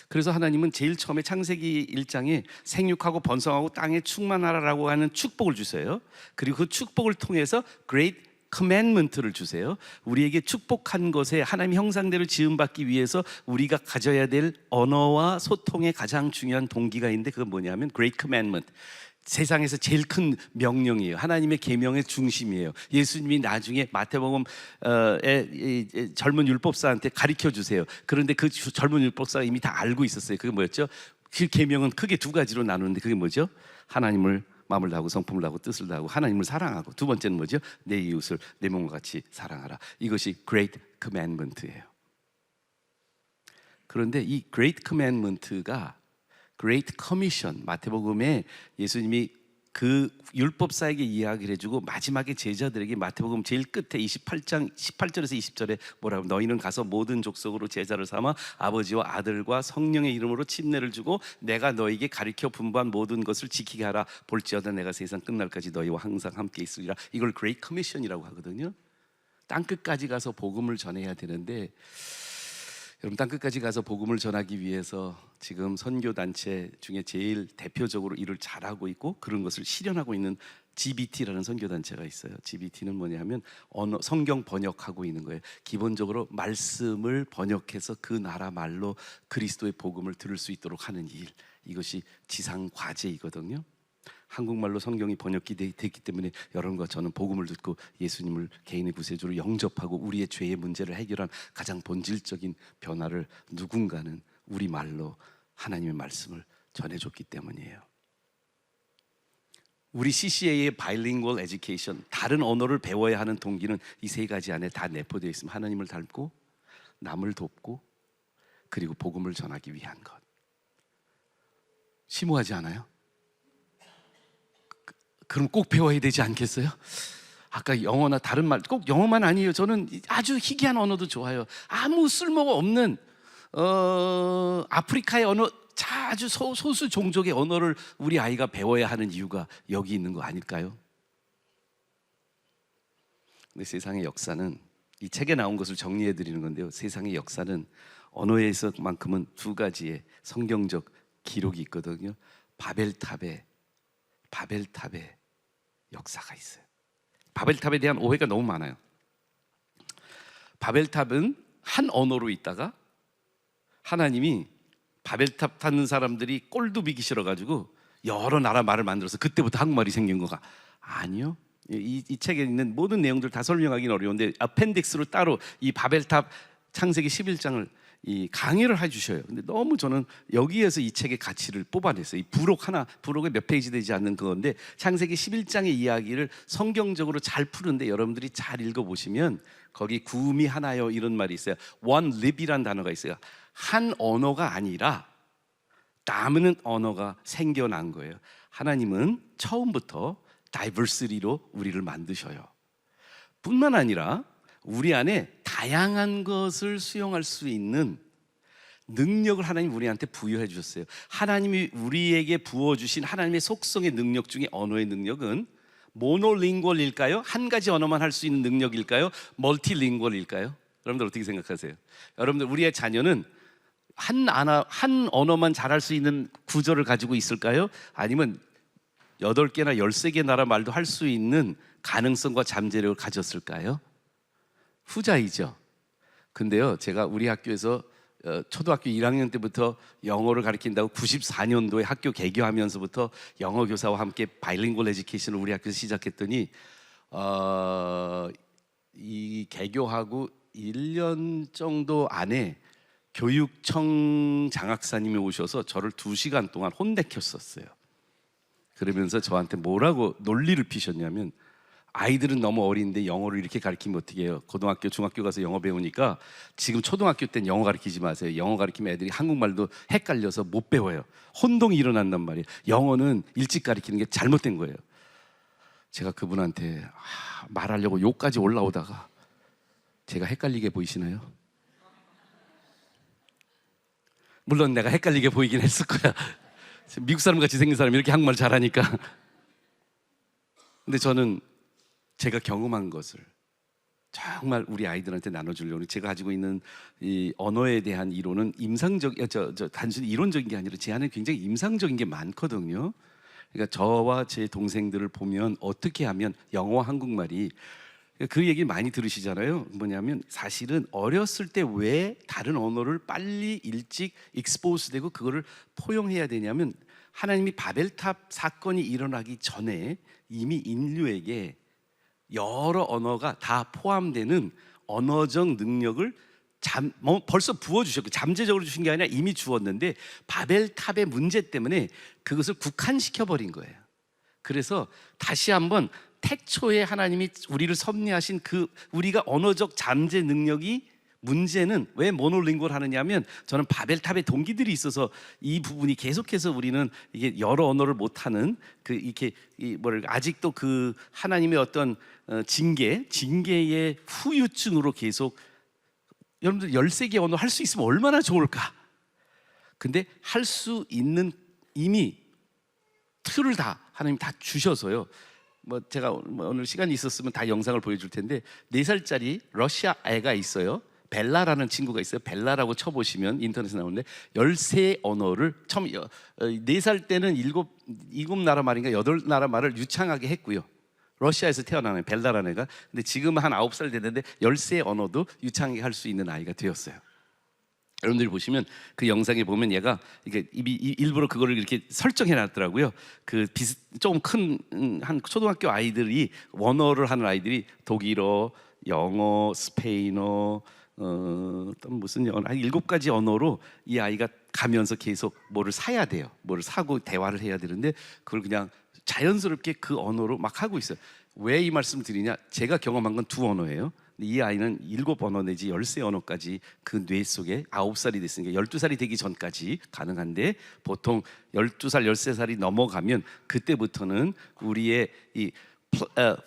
그래서 하나님은 제일 처음에 창세기 1장에 생육하고 번성하고 땅에 충만하라라고 하는 축복을 주세요. 그리고 그 축복을 통해서 Great commandment를 주세요. 우리에게 축복한 것에 하나님 형상대로 지음받기 위해서 우리가 가져야 될 언어와 소통의 가장 중요한 동기가 있는데 그건 뭐냐면 Great commandment, 세상에서 제일 큰 명령이에요. 하나님의 계명의 중심이에요. 예수님이 나중에 마태복음의 젊은 율법사한테 가르쳐 주세요. 그런데 그 젊은 율법사가 이미 다 알고 있었어요. 그게 뭐였죠? 그 계명은 크게 두 가지로 나누는데 그게 뭐죠? 하나님을 마음을 다하고 성품을 다하고 뜻을 다하고 하나님을 사랑하고, 두 번째는 뭐죠? 내 이웃을 내 몸과 같이 사랑하라. 이것이 Great Commandment예요. 그런데 이 Great Commandment가 Great Commission, 마태복음에 예수님이 그 율법사에게 이야기를 해주고 마지막에 제자들에게 마태복음 제일 끝에 28장 18절에서 20절에 뭐라고, 너희는 가서 모든 족속으로 제자를 삼아 아버지와 아들과 성령의 이름으로 침례를 주고 내가 너희에게 가르쳐 분부한 모든 것을 지키게 하라. 볼지어다 내가 세상 끝날까지 너희와 항상 함께 있으리라. 이걸 Great Commission이라고 하거든요. 땅끝까지 가서 복음을 전해야 되는데, 여러분, 땅끝까지 가서 복음을 전하기 위해서 지금 선교단체 중에 제일 대표적으로 일을 잘하고 있고 그런 것을 실현하고 있는 GBT라는 선교단체가 있어요. GBT는 뭐냐면 언어, 성경 번역하고 있는 거예요. 기본적으로 말씀을 번역해서 그 나라 말로 그리스도의 복음을 들을 수 있도록 하는 일, 이것이 지상 과제이거든요. 한국말로 성경이 번역이 됐기 때문에 여러분과 저는 복음을 듣고 예수님을 개인의 구세주로 영접하고 우리의 죄의 문제를 해결한 가장 본질적인 변화를 누군가는 우리 말로 하나님의 말씀을 전해줬기 때문이에요. 우리 CCA의 바이링구얼 에듀케이션, 다른 언어를 배워야 하는 동기는 이 세 가지 안에 다 내포되어 있습니다. 하나님을 닮고 남을 돕고 그리고 복음을 전하기 위한 것. 심오하지 않아요? 그럼 꼭 배워야 되지 않겠어요? 아까 영어나 다른 말, 꼭 영어만 아니에요. 저는 아주 희귀한 언어도 좋아요. 아무 쓸모가 없는 아프리카의 언어, 아주 소수 종족의 언어를 우리 아이가 배워야 하는 이유가 여기 있는 거 아닐까요? 근데 세상의 역사는 이 책에 나온 것을 정리해 드리는 건데요. 세상의 역사는 언어에서만큼은 두 가지의 성경적 기록이 있거든요. 바벨탑의 역사가 있어요. 바벨탑에 대한 오해가 너무 많아요. 바벨탑은 한 언어로 있다가 하나님이 바벨탑 타는 사람들이 꼴도 비기 싫어가지고 여러 나라 말을 만들어서 그때부터 한국말이 생긴 거가 아니요. 이 책에 있는 모든 내용들 다 설명하기는 어려운데 아펜딕스로 따로 이 바벨탑 창세기 11장을 이 강의를 해주셔요. 근데 너무 저는 여기에서 이 책의 가치를 뽑아냈어요. 이 부록에 몇 페이지 되지 않는 그건데 창세기 11장의 이야기를 성경적으로 잘 푸는데 여러분들이 잘 읽어보시면 거기 구음이 하나요 이런 말이 있어요. one lib이란 단어가 있어요. 한 언어가 아니라 남는 언어가 생겨난 거예요. 하나님은 처음부터 다이버시티로 우리를 만드셔요. 뿐만 아니라 우리 안에 다양한 것을 수용할 수 있는 능력을 하나님 우리한테 부여해 주셨어요. 하나님이 우리에게 부어주신 하나님의 속성의 능력 중에 언어의 능력은 모노링구얼일까요? 한 가지 언어만 할 수 있는 능력일까요? 멀티링구얼일까요? 여러분들 어떻게 생각하세요? 여러분들 우리의 자녀는 한 언어만 잘할 수 있는 구조를 가지고 있을까요? 아니면 8개나 13개 나라 말도 할 수 있는 가능성과 잠재력을 가졌을까요? 후자이죠. 근데요, 제가 우리 학교에서 초등학교 1학년 때부터 영어를 가르친다고 94년도에 학교 개교하면서부터 영어 교사와 함께 바이링구얼 에듀케이션을 우리 학교에서 시작했더니 이 개교하고 1년 정도 안에 교육청 장학사님이 오셔서 저를 2시간 동안 혼내켰었어요. 그러면서 저한테 뭐라고 논리를 피셨냐면 아이들은 너무 어린데 영어를 이렇게 가르치면 어떻게 해요? 고등학교, 중학교 가서 영어 배우니까 지금 초등학교 때는 영어 가르치지 마세요. 영어 가르치면 애들이 한국말도 헷갈려서 못 배워요. 혼동이 일어난단 말이에요. 영어는 일찍 가르치는 게 잘못된 거예요. 제가 그분한테 말하려고 욕까지 올라오다가 제가 헷갈리게 보이시나요? 물론 내가 헷갈리게 보이긴 했을 거야. 미국 사람 같이 생긴 사람이 이렇게 한국말 잘하니까. 근데 저는 제가 경험한 것을 정말 우리 아이들한테 나눠주려고 제가 가지고 있는 이 언어에 대한 이론은 단순히 이론적인 게 아니라 제 안에 굉장히 임상적인 게 많거든요. 그러니까 저와 제 동생들을 보면 어떻게 하면 영어와 한국말이 그 얘기 많이 들으시잖아요. 뭐냐면 사실은 어렸을 때 왜 다른 언어를 빨리 일찍 익스포즈 되고 그거를 포용해야 되냐면 하나님이 바벨탑 사건이 일어나기 전에 이미 인류에게 여러 언어가 다 포함되는 언어적 능력을 벌써 부어주셨고 잠재적으로 주신 게 아니라 이미 주었는데 바벨탑의 문제 때문에 그것을 국한시켜버린 거예요. 그래서 다시 한번 태초에 하나님이 우리를 섭리하신 그 우리가 언어적 잠재 능력이 문제는 왜 모노링구얼 하느냐면 저는 바벨탑의 동기들이 있어서 이 부분이 계속해서 우리는 이게 여러 언어를 못하는 아직도 그 하나님의 어떤 징계의 후유증으로 계속 여러분들 13개 언어 할 수 있으면 얼마나 좋을까? 근데 할 수 있는 이미 틀을 다 하나님 다 주셔서요. 제가 오늘 시간이 있었으면 다 영상을 보여줄 텐데 4살짜리 러시아 애가 있어요. 벨라라는 친구가 있어요. 벨라라고 쳐보시면 인터넷에 나오는데 13 언어를 처음 4살 때는 7나라 말인가 8나라 말을 유창하게 했고요. 러시아에서 태어난 벨라라는 애가 근데 지금은 한 9살 됐는데 13 언어도 유창하게 할 수 있는 아이가 되었어요. 여러분들이 보시면 그 영상에 보면 얘가 이게 일부러 그거를 이렇게 설정해 놨더라고요. 좀 큰 한 초등학교 아이들이 원어를 하는 아이들이 독일어, 영어, 스페인어, 또 무슨 영어 한 7가지 언어로 이 아이가 가면서 계속 뭐를 사야 돼요. 뭐를 사고 대화를 해야 되는데 그걸 그냥 자연스럽게 그 언어로 막 하고 있어요. 왜 이 말씀을 드리냐? 제가 경험한 건 2 언어예요. 이 아이는 7 언어 내지 13 언어까지 그 뇌 속에 9살이 됐으니까 12살이 되기 전까지 가능한데 보통 12살, 13살이 넘어가면 그때부터는 우리의 이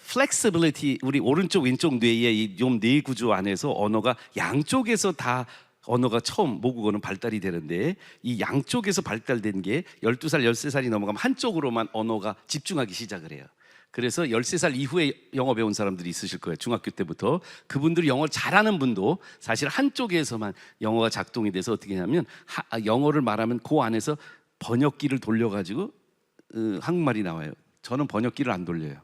flexibility, 우리 오른쪽 왼쪽 뇌의 이 뇌 구조 안에서 언어가 양쪽에서 다 언어가 처음 모국어는 발달이 되는데 이 양쪽에서 발달된 게 12살, 13살이 넘어가면 한쪽으로만 언어가 집중하기 시작을 해요. 그래서 13살 이후에 영어 배운 사람들이 있으실 거예요. 중학교 때부터. 그분들이 영어 잘하는 분도 사실 한쪽에서만 영어가 작동이 돼서 어떻게 하냐면 영어를 말하면 그 안에서 번역기를 돌려가지고 한국말이 나와요. 저는 번역기를 안 돌려요.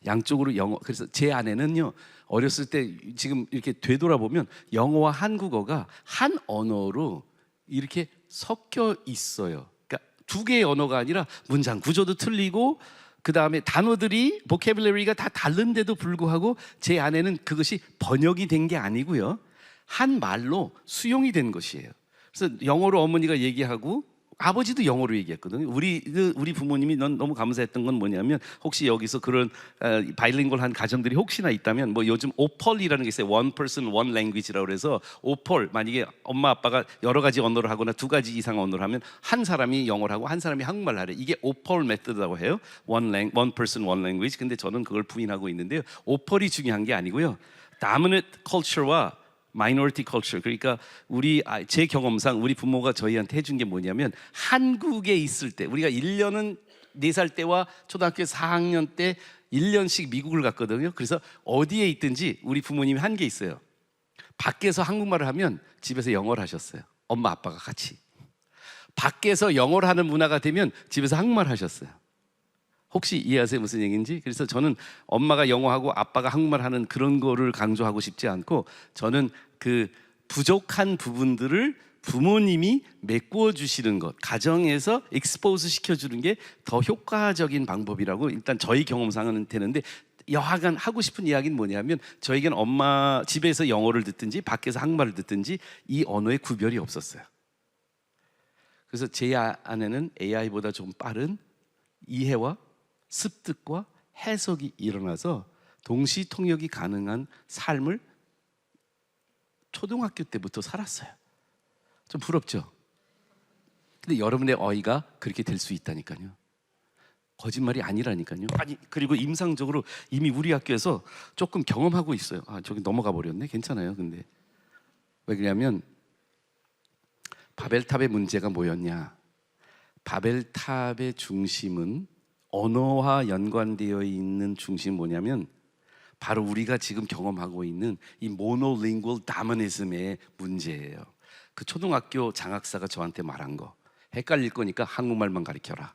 양쪽으로 영어. 그래서 제 아내는요, 어렸을 때 지금 이렇게 되돌아보면 영어와 한국어가 한 언어로 이렇게 섞여 있어요. 그러니까 두 개의 언어가 아니라 문장 구조도 틀리고 그 다음에 단어들이 보캐블러리가 다 다른데도 불구하고 제 아내는 그것이 번역이 된 게 아니고요, 한 말로 수용이 된 것이에요. 그래서 영어로 어머니가 얘기하고 아버지도 영어로 얘기했거든요. 우리 부모님이 너무 감사했던 건 뭐냐면, 혹시 여기서 그런 바이링구얼한 가정들이 혹시나 있다면, 뭐 요즘 오펄이라는 게 있어요. One person, one language라고 그래서 오펄, 만약에 엄마 아빠가 여러 가지 언어를 하거나 두 가지 이상 언어를 하면 한 사람이 영어를 하고 한 사람이 한국말을 하래. 이게 오펄 메서드라고 해요. One person, one language. 근데 저는 그걸 부인하고 있는데요. 오펄이 중요한 게 아니고요, dominant culture와 마이너리티 컬처, 그러니까 제 경험상 우리 부모가 저희한테 해준 게 뭐냐면, 한국에 있을 때 우리가 1년은 4살 때와 초등학교 4학년 때 1년씩 미국을 갔거든요. 그래서 어디에 있든지 우리 부모님이 한 게 있어요. 밖에서 한국말을 하면 집에서 영어를 하셨어요. 엄마 아빠가 같이. 밖에서 영어를 하는 문화가 되면 집에서 한국말 하셨어요. 혹시 이해하세요 무슨 얘기인지? 그래서 저는 엄마가 영어하고 아빠가 한국말 하는 그런 거를 강조하고 싶지 않고, 저는 그 부족한 부분들을 부모님이 메꾸어 주시는 것, 가정에서 익스포즈 시켜주는 게 더 효과적인 방법이라고 일단 저희 경험상은 되는데, 여하간 하고 싶은 이야기는 뭐냐면, 저에겐 엄마 집에서 영어를 듣든지 밖에서 한국말을 듣든지 이 언어의 구별이 없었어요. 그래서 제 아내는 AI보다 좀 빠른 이해와 습득과 해석이 일어나서 동시 통역이 가능한 삶을 초등학교 때부터 살았어요. 좀 부럽죠? 근데 여러분의 어이가 그렇게 될 수 있다니까요. 거짓말이 아니라니까요. 아니, 그리고 임상적으로 이미 우리 학교에서 조금 경험하고 있어요. 저기 넘어가 버렸네. 괜찮아요. 근데 왜 그러냐면, 바벨탑의 문제가 뭐였냐? 바벨탑의 중심은, 언어와 연관되어 있는 중심이 뭐냐면, 바로 우리가 지금 경험하고 있는 이 모노링구얼 다모니즘의 문제예요. 그 초등학교 장학사가 저한테 말한 거, 헷갈릴 거니까 한국말만 가르쳐라.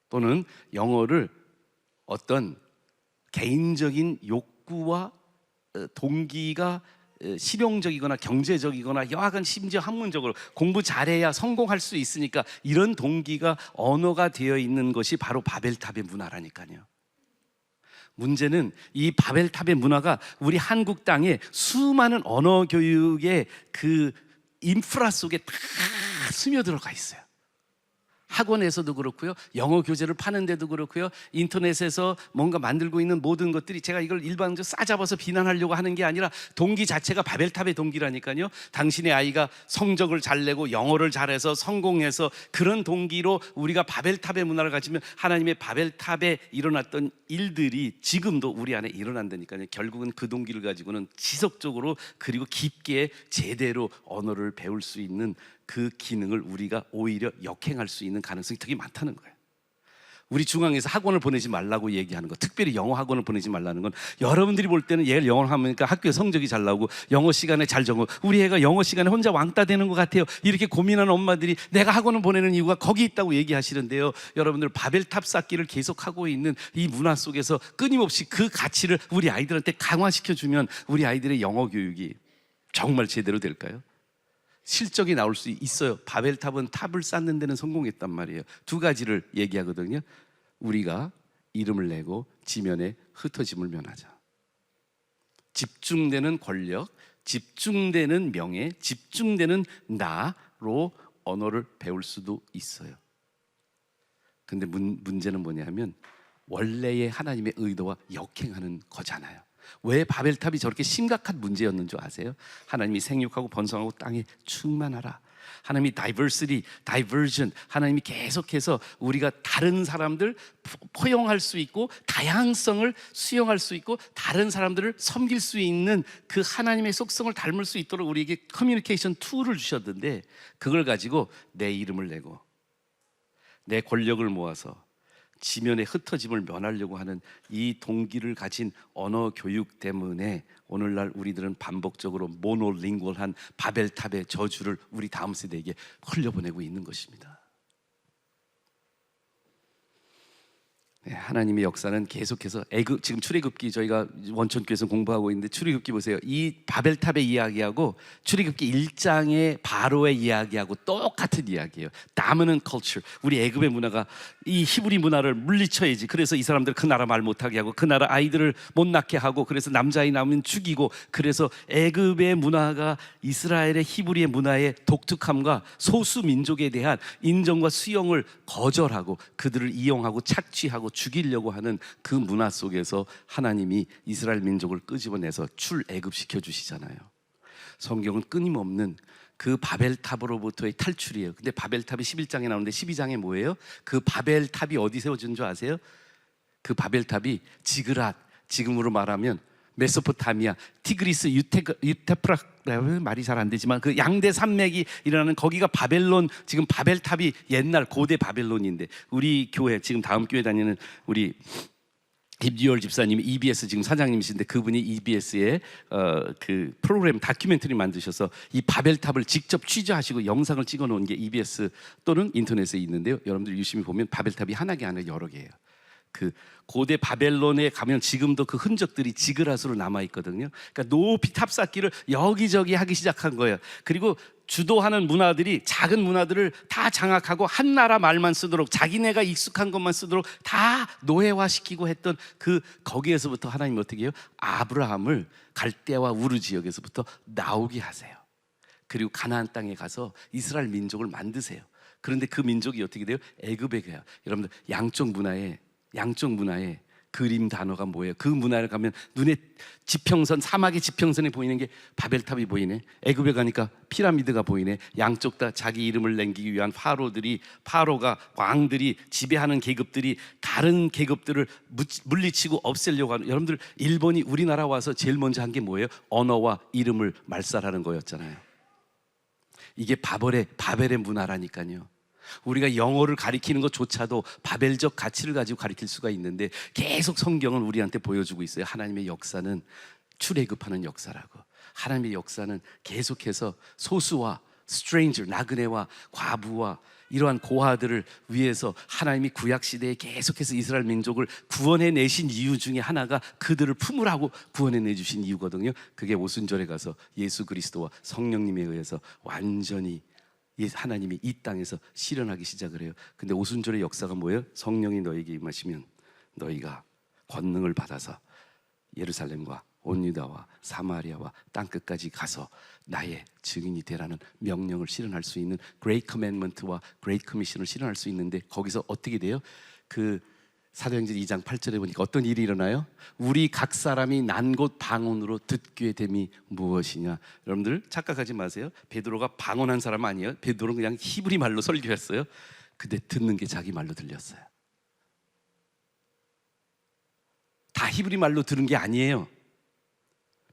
또는 영어를 어떤 개인적인 욕구와 동기가 실용적이거나 경제적이거나 여하간 심지어 학문적으로 공부 잘해야 성공할 수 있으니까, 이런 동기가 언어가 되어 있는 것이 바로 바벨탑의 문화라니까요. 문제는 이 바벨탑의 문화가 우리 한국 땅에 수많은 언어 교육의 그 인프라 속에 다 스며들어가 있어요. 학원에서도 그렇고요, 영어 교재를 파는 데도 그렇고요, 인터넷에서 뭔가 만들고 있는 모든 것들이, 제가 이걸 일반적으로 싸잡아서 비난하려고 하는 게 아니라 동기 자체가 바벨탑의 동기라니까요. 당신의 아이가 성적을 잘 내고 영어를 잘해서 성공해서, 그런 동기로 우리가 바벨탑의 문화를 가지면 하나님의 바벨탑에 일어났던 일들이 지금도 우리 안에 일어난다니까요. 결국은 그 동기를 가지고는 지속적으로 그리고 깊게 제대로 언어를 배울 수 있는 그 기능을 우리가 오히려 역행할 수 있는 가능성이 되게 많다는 거예요. 우리 중앙에서 학원을 보내지 말라고 얘기하는 거, 특별히 영어 학원을 보내지 말라는 건, 여러분들이 볼 때는 얘를 영어를 하니까 학교에 성적이 잘 나오고 영어 시간에 잘 적어, 우리 애가 영어 시간에 혼자 왕따 되는 것 같아요, 이렇게 고민하는 엄마들이 내가 학원을 보내는 이유가 거기 있다고 얘기하시는데요. 여러분들, 바벨탑 쌓기를 계속하고 있는 이 문화 속에서 끊임없이 그 가치를 우리 아이들한테 강화시켜주면 우리 아이들의 영어 교육이 정말 제대로 될까요? 실적이 나올 수 있어요. 바벨탑은 탑을 쌓는 데는 성공했단 말이에요. 두 가지를 얘기하거든요. 우리가 이름을 내고 지면에 흩어짐을 면하자. 집중되는 권력, 집중되는 명예, 집중되는 나로 언어를 배울 수도 있어요. 근데 문제는 뭐냐면, 원래의 하나님의 의도와 역행하는 거잖아요. 왜 바벨탑이 저렇게 심각한 문제였는 줄 아세요? 하나님이 생육하고 번성하고 땅에 충만하라. 하나님이 diversion, 하나님이 계속해서 우리가 다른 사람들 포용할 수 있고 다양성을 수용할 수 있고 다른 사람들을 섬길 수 있는 그 하나님의 속성을 닮을 수 있도록 우리에게 커뮤니케이션 툴을 주셨는데, 그걸 가지고 내 이름을 내고 내 권력을 모아서 지면에 흩어짐을 면하려고 하는 이 동기를 가진 언어 교육 때문에 오늘날 우리들은 반복적으로 모노링구얼한 바벨탑의 저주를 우리 다음 세대에게 흘려보내고 있는 것입니다. 네, 하나님의 역사는 계속해서 지금 출애굽기 저희가 원천교에서 공부하고 있는데 출애굽기 보세요. 이 바벨탑의 이야기하고 출애굽기 1장의 바로의 이야기하고 똑같은 이야기예요. 다미넌트 컬처. 우리 애굽의 문화가 이 히브리 문화를 물리쳐야지. 그래서 이 사람들 그 나라 말 못하게 하고 그 나라 아이들을 못 낳게 하고 그래서 남자아이 낳으면 죽이고 그래서 애굽의 문화가 이스라엘의 히브리의 문화의 독특함과 소수 민족에 대한 인정과 수용을 거절하고 그들을 이용하고 착취하고 죽이려고 하는 그 문화 속에서 하나님이 이스라엘 민족을 끄집어내서 출애굽시켜 주시잖아요. 성경은 끊임없는 그 바벨탑으로부터의 탈출이에요. 근데 바벨탑이 11장에 나오는데 12장에 뭐예요? 그 바벨탑이 어디 세워진 줄 아세요? 그 바벨탑이 지그랏, 지금으로 말하면 메소포타미아, 티그리스, 유테프락 말이 잘 안 되지만 그 양대 산맥이 일어나는 거기가 바벨론, 지금 바벨탑이 옛날 고대 바벨론인데 우리 교회 지금 다음 교회 다니는 우리 김지열 집사님이 EBS 지금 사장님이신데 그분이 EBS에 그 프로그램 다큐멘터리 만드셔서 이 바벨탑을 직접 취재하시고 영상을 찍어 놓은 게 EBS 또는 인터넷에 있는데요. 여러분들 유심히 보면 바벨탑이 하나 게 아니라 여러 개예요. 그 고대 바벨론에 가면 지금도 그 흔적들이 지그랏으로 남아 있거든요. 그러니까 높이 탑 쌓기를 여기저기 하기 시작한 거예요. 그리고 주도하는 문화들이 작은 문화들을 다 장악하고 한 나라 말만 쓰도록 자기네가 익숙한 것만 쓰도록 다 노예화시키고 했던 그 거기에서부터 하나님 어떻게 해요? 아브라함을 갈대아와 우르 지역에서부터 나오게 하세요. 그리고 가나안 땅에 가서 이스라엘 민족을 만드세요. 그런데 그 민족이 어떻게 돼요? 애굽에 가요. 여러분들 양쪽 문화에 그림 단어가 뭐예요? 그 문화를 가면 눈에 지평선, 사막의 지평선에 보이는 게 바벨탑이 보이네. 애굽에 가니까 피라미드가 보이네. 양쪽 다 자기 이름을 남기기 위한 파로가 왕들이 지배하는 계급들이 다른 계급들을 물리치고 없애려고 하는. 여러분들 일본이 우리나라 와서 제일 먼저 한 게 뭐예요? 언어와 이름을 말살하는 거였잖아요. 이게 바벨의 문화라니까요. 우리가 영어를 가리키는 것조차도 바벨적 가치를 가지고 가리킬 수가 있는데 계속 성경은 우리한테 보여주고 있어요. 하나님의 역사는 출애굽하는 역사라고. 하나님의 역사는 계속해서 소수와 stranger, 나그네와 과부와 이러한 고아들을 위해서 하나님이 구약시대에 계속해서 이스라엘 민족을 구원해내신 이유 중에 하나가 그들을 품으라고 구원해내주신 이유거든요. 그게 오순절에 가서 예수 그리스도와 성령님에 의해서 완전히 하나님이 이 땅에서 실현하기 시작을 해요. 근데 오순절의 역사가 뭐예요? 성령이 너에게 임하시면 너희가 권능을 받아서 예루살렘과 온 유다와 사마리아와 땅끝까지 가서 나의 증인이 되라는 명령을 실현할 수 있는 Great Commandment와 Great Commission을 실현할 수 있는데 거기서 어떻게 돼요? 그 사도행전 2장 8절에 보니까 어떤 일이 일어나요? 우리 각 사람이 난 곳 방언으로 듣게 됨이 무엇이냐. 여러분들 착각하지 마세요. 베드로가 방언한 사람 아니에요. 베드로는 그냥 히브리 말로 설교했어요. 근데 듣는 게 자기 말로 들렸어요. 다 히브리 말로 들은 게 아니에요.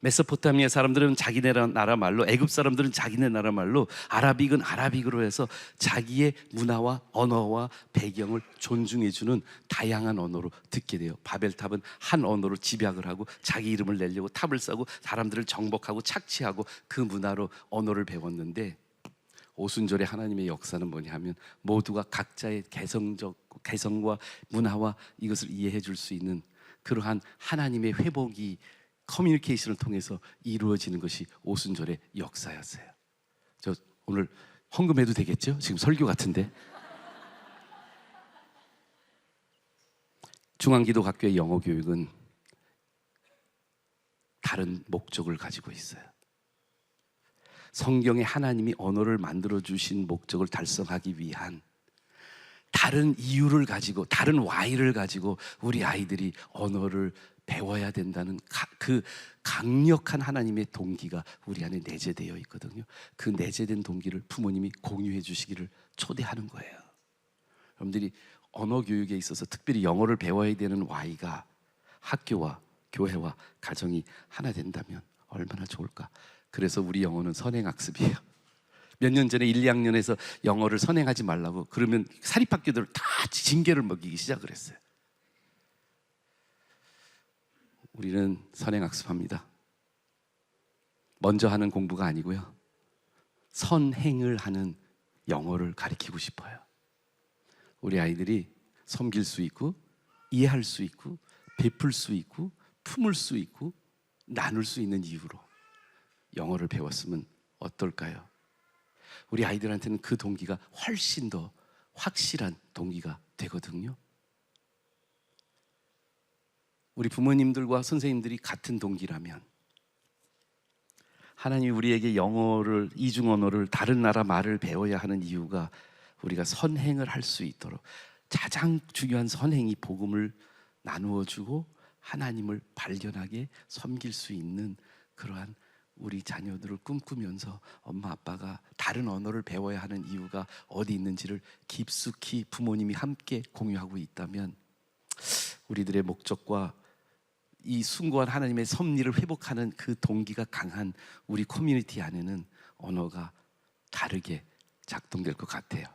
메소포타미아 사람들은 자기네 나라 말로, 애굽 사람들은 자기네 나라 말로, 아라빅은 아라빅으로 해서 자기의 문화와 언어와 배경을 존중해주는 다양한 언어로 듣게 돼요. 바벨탑은 한 언어로 집약을 하고 자기 이름을 내려고 탑을 쌓고 사람들을 정복하고 착취하고 그 문화로 언어를 배웠는데 오순절의 하나님의 역사는 뭐냐 하면 모두가 각자의 개성과 문화와 이것을 이해해 줄 수 있는 그러한 하나님의 회복이 커뮤니케이션을 통해서 이루어지는 것이 오순절의 역사였어요. 저 오늘 헌금해도 되겠죠? 지금 설교 같은데. 중앙기도학교의 영어 교육은 다른 목적을 가지고 있어요. 성경에 하나님이 언어를 만들어 주신 목적을 달성하기 위한 다른 이유를 가지고, 다른 Y를 가지고 우리 아이들이 언어를 배워야 된다는 그 강력한 하나님의 동기가 우리 안에 내재되어 있거든요. 그 내재된 동기를 부모님이 공유해 주시기를 초대하는 거예요. 여러분들이 언어 교육에 있어서 특별히 영어를 배워야 되는 Y가 학교와 교회와 가정이 하나 된다면 얼마나 좋을까. 그래서 우리 영어는 선행학습이에요. 몇 년 전에 1, 2학년에서 영어를 선행하지 말라고 그러면 사립학교들 다 징계를 먹이기 시작을 했어요. 우리는 선행학습합니다. 먼저 하는 공부가 아니고요, 선행을 하는 영어를 가르치고 싶어요. 우리 아이들이 섬길 수 있고 이해할 수 있고 베풀 수 있고 품을 수 있고 나눌 수 있는 이유로 영어를 배웠으면 어떨까요? 우리 아이들한테는 그 동기가 훨씬 더 확실한 동기가 되거든요. 우리 부모님들과 선생님들이 같은 동기라면, 하나님이 우리에게 영어를, 이중 언어를, 다른 나라 말을 배워야 하는 이유가 우리가 선행을 할 수 있도록, 가장 중요한 선행이 복음을 나누어 주고 하나님을 발견하게 섬길 수 있는 그러한 우리 자녀들을 꿈꾸면서 엄마 아빠가 다른 언어를 배워야 하는 이유가 어디 있는지를 깊숙이 부모님이 함께 공유하고 있다면, 우리들의 목적과 이 숭고한 하나님의 섭리를 회복하는 그 동기가 강한 우리 커뮤니티 안에는 언어가 다르게 작동될 것 같아요.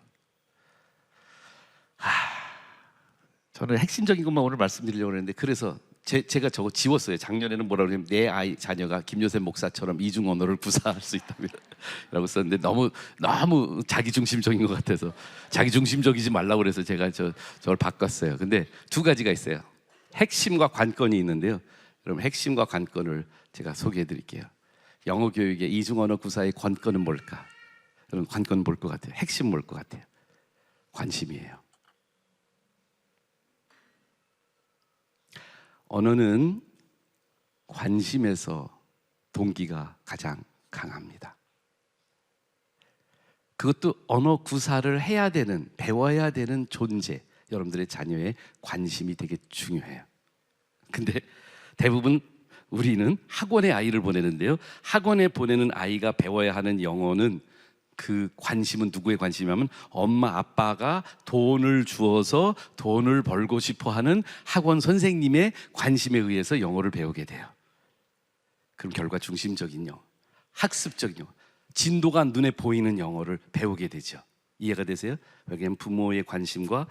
저는 핵심적인 것만 오늘 말씀드리려고 했는데, 그래서 제가 저거 지웠어요. 작년에는 뭐라고 그러냐면, 내 아이 자녀가 김요셉 목사처럼 이중 언어를 구사할 수 있다면 라고 썼는데, 너무 자기중심적인 것 같아서 자기중심적이지 말라고 그래서 제가 저걸 바꿨어요. 근데 두 가지가 있어요. 핵심과 관건이 있는데요, 그럼 핵심과 관건을 제가 소개해 드릴게요. 영어 교육의 이중 언어 구사의 관건은 뭘까? 여러분, 관건 뭘 것 같아요? 핵심 뭘 것 같아요? 관심이에요. 언어는 관심에서 동기가 가장 강합니다. 그것도 언어 구사를 해야 되는, 배워야 되는 존재, 여러분들의 자녀의 관심이 되게 중요해요. 근데 대부분 우리는 학원에 아이를 보내는데요, 학원에 보내는 아이가 배워야 하는 영어는, 그 관심은 누구의 관심이냐면 엄마 아빠가 돈을 주어서 돈을 벌고 싶어 하는 학원 선생님의 관심에 의해서 영어를 배우게 돼요. 그럼 결과 중심적인 영어, 학습적인 영어, 진도가 눈에 보이는 영어를 배우게 되죠. 이해가 되세요? 왜냐하면 부모의 관심과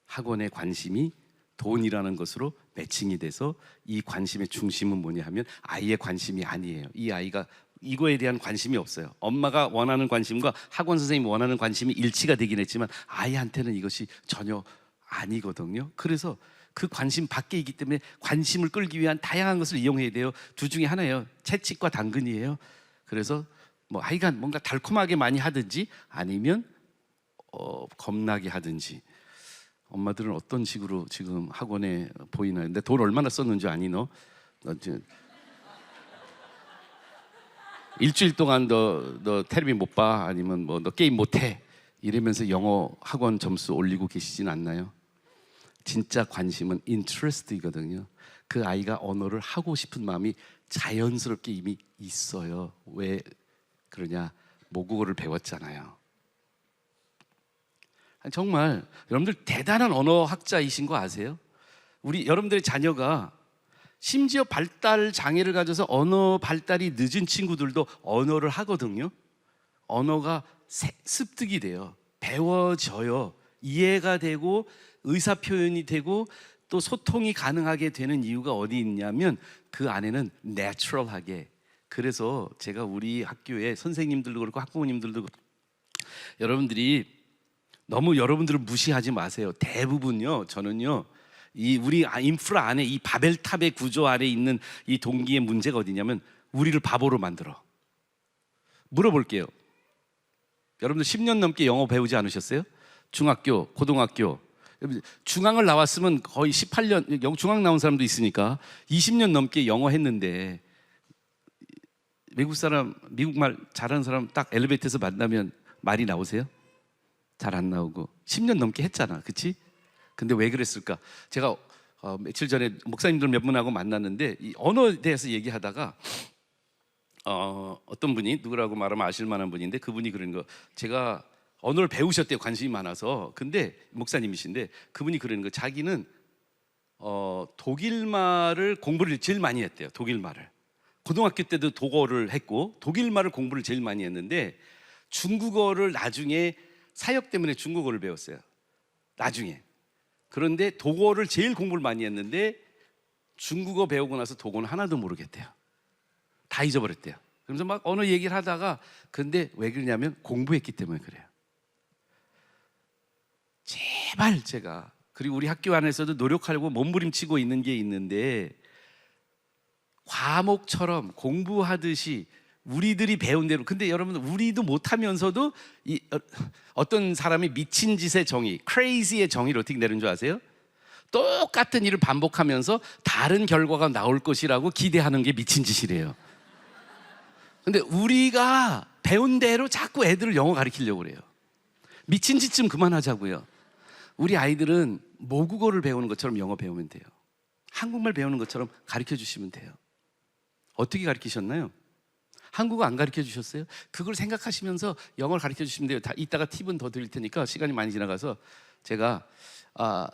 학원의 관심이 돈이라는 것으로 매칭이 돼서, 이 관심의 중심은 뭐냐 하면 아이의 관심이 아니에요. 이 아이가 이거에 대한 관심이 없어요. 엄마가 원하는 관심과 학원 선생님이 원하는 관심이 일치가 되긴 했지만 아이한테는 이것이 전혀 아니거든요. 그래서 그 관심 밖에 있기 때문에 관심을 끌기 위한 다양한 것을 이용해야 돼요. 두 중에 하나예요. 채찍과 당근이에요. 그래서 뭐 하여간 뭔가 달콤하게 많이 하든지 아니면 겁나게 하든지. 엄마들은 어떤 식으로 지금 학원에 보이나요? 근데 돈 얼마나 썼는지 아니? 너 지금 일주일 동안 너 텔레비 못 봐? 아니면 뭐 너 게임 못 해? 이러면서 영어 학원 점수 올리고 계시진 않나요? 진짜 관심은 interest이거든요. 그 아이가 언어를 하고 싶은 마음이 자연스럽게 이미 있어요. 왜 그러냐? 모국어를 배웠잖아요. 정말 여러분들 대단한 언어학자이신 거 아세요? 우리 여러분들의 자녀가 심지어 발달 장애를 가져서 언어 발달이 늦은 친구들도 언어를 하거든요. 언어가 습득이 돼요. 배워져요. 이해가 되고 의사 표현이 되고 또 소통이 가능하게 되는 이유가 어디 있냐면 그 안에는 내추럴하게. 그래서 제가 우리 학교에 선생님들도 그렇고 학부모님들도 그렇고, 여러분들이 너무 여러분들을 무시하지 마세요. 대부분요, 저는요, 이 우리 인프라 안에, 이 바벨탑의 구조 안에 있는 이 동기의 문제가 어디냐면 우리를 바보로 만들어. 물어볼게요. 여러분들 10년 넘게 영어 배우지 않으셨어요? 중학교, 고등학교, 중앙을 나왔으면 거의 18년, 중앙 나온 사람도 있으니까 20년 넘게 영어 했는데, 외국 사람, 미국 말 잘하는 사람 딱 엘리베이터에서 만나면 말이 나오세요? 잘 안 나오고 10년 넘게 했잖아, 그치? 근데 왜 그랬을까? 제가 며칠 전에 목사님들 몇 분하고 만났는데 이 언어에 대해서 얘기하다가 어떤 분이, 누구라고 말하면 아실 만한 분인데, 그분이 그런 거, 제가 언어를 배우셨대요. 관심이 많아서. 근데 목사님이신데 그분이 그러는 거, 자기는 독일말을 공부를 제일 많이 했대요. 독일말을 고등학교 때도 독어를 했고 독일말을 공부를 제일 많이 했는데, 중국어를 나중에 사역 때문에 중국어를 배웠어요, 나중에. 그런데 독어를 제일 공부를 많이 했는데 중국어 배우고 나서 독어는 하나도 모르겠대요. 다 잊어버렸대요. 그러면서 막 언어 얘기를 하다가 근데 왜 그러냐면 공부했기 때문에 그래요. 제발 제가 그리고 우리 학교 안에서도 노력하려고 몸부림치고 있는 게 있는데 과목처럼 공부하듯이 우리들이 배운 대로 근데 여러분 우리도 못하면서도 어떤 사람이 미친 짓의 정의, crazy의 정의를 어떻게 내는 줄 아세요? 똑같은 일을 반복하면서 다른 결과가 나올 것이라고 기대하는 게 미친 짓이래요. 근데 우리가 배운 대로 자꾸 애들을 영어 가르치려고 그래요. 미친 짓 좀 그만하자고요. 우리 아이들은 모국어를 배우는 것처럼 영어 배우면 돼요. 한국말 배우는 것처럼 가르쳐 주시면 돼요. 어떻게 가르치셨나요? 한국어 안 가르쳐 주셨어요? 그걸 생각하시면서 영어를 가르쳐 주시면 돼요. 이따가 팁은 더 드릴 테니까 시간이 많이 지나가서 제가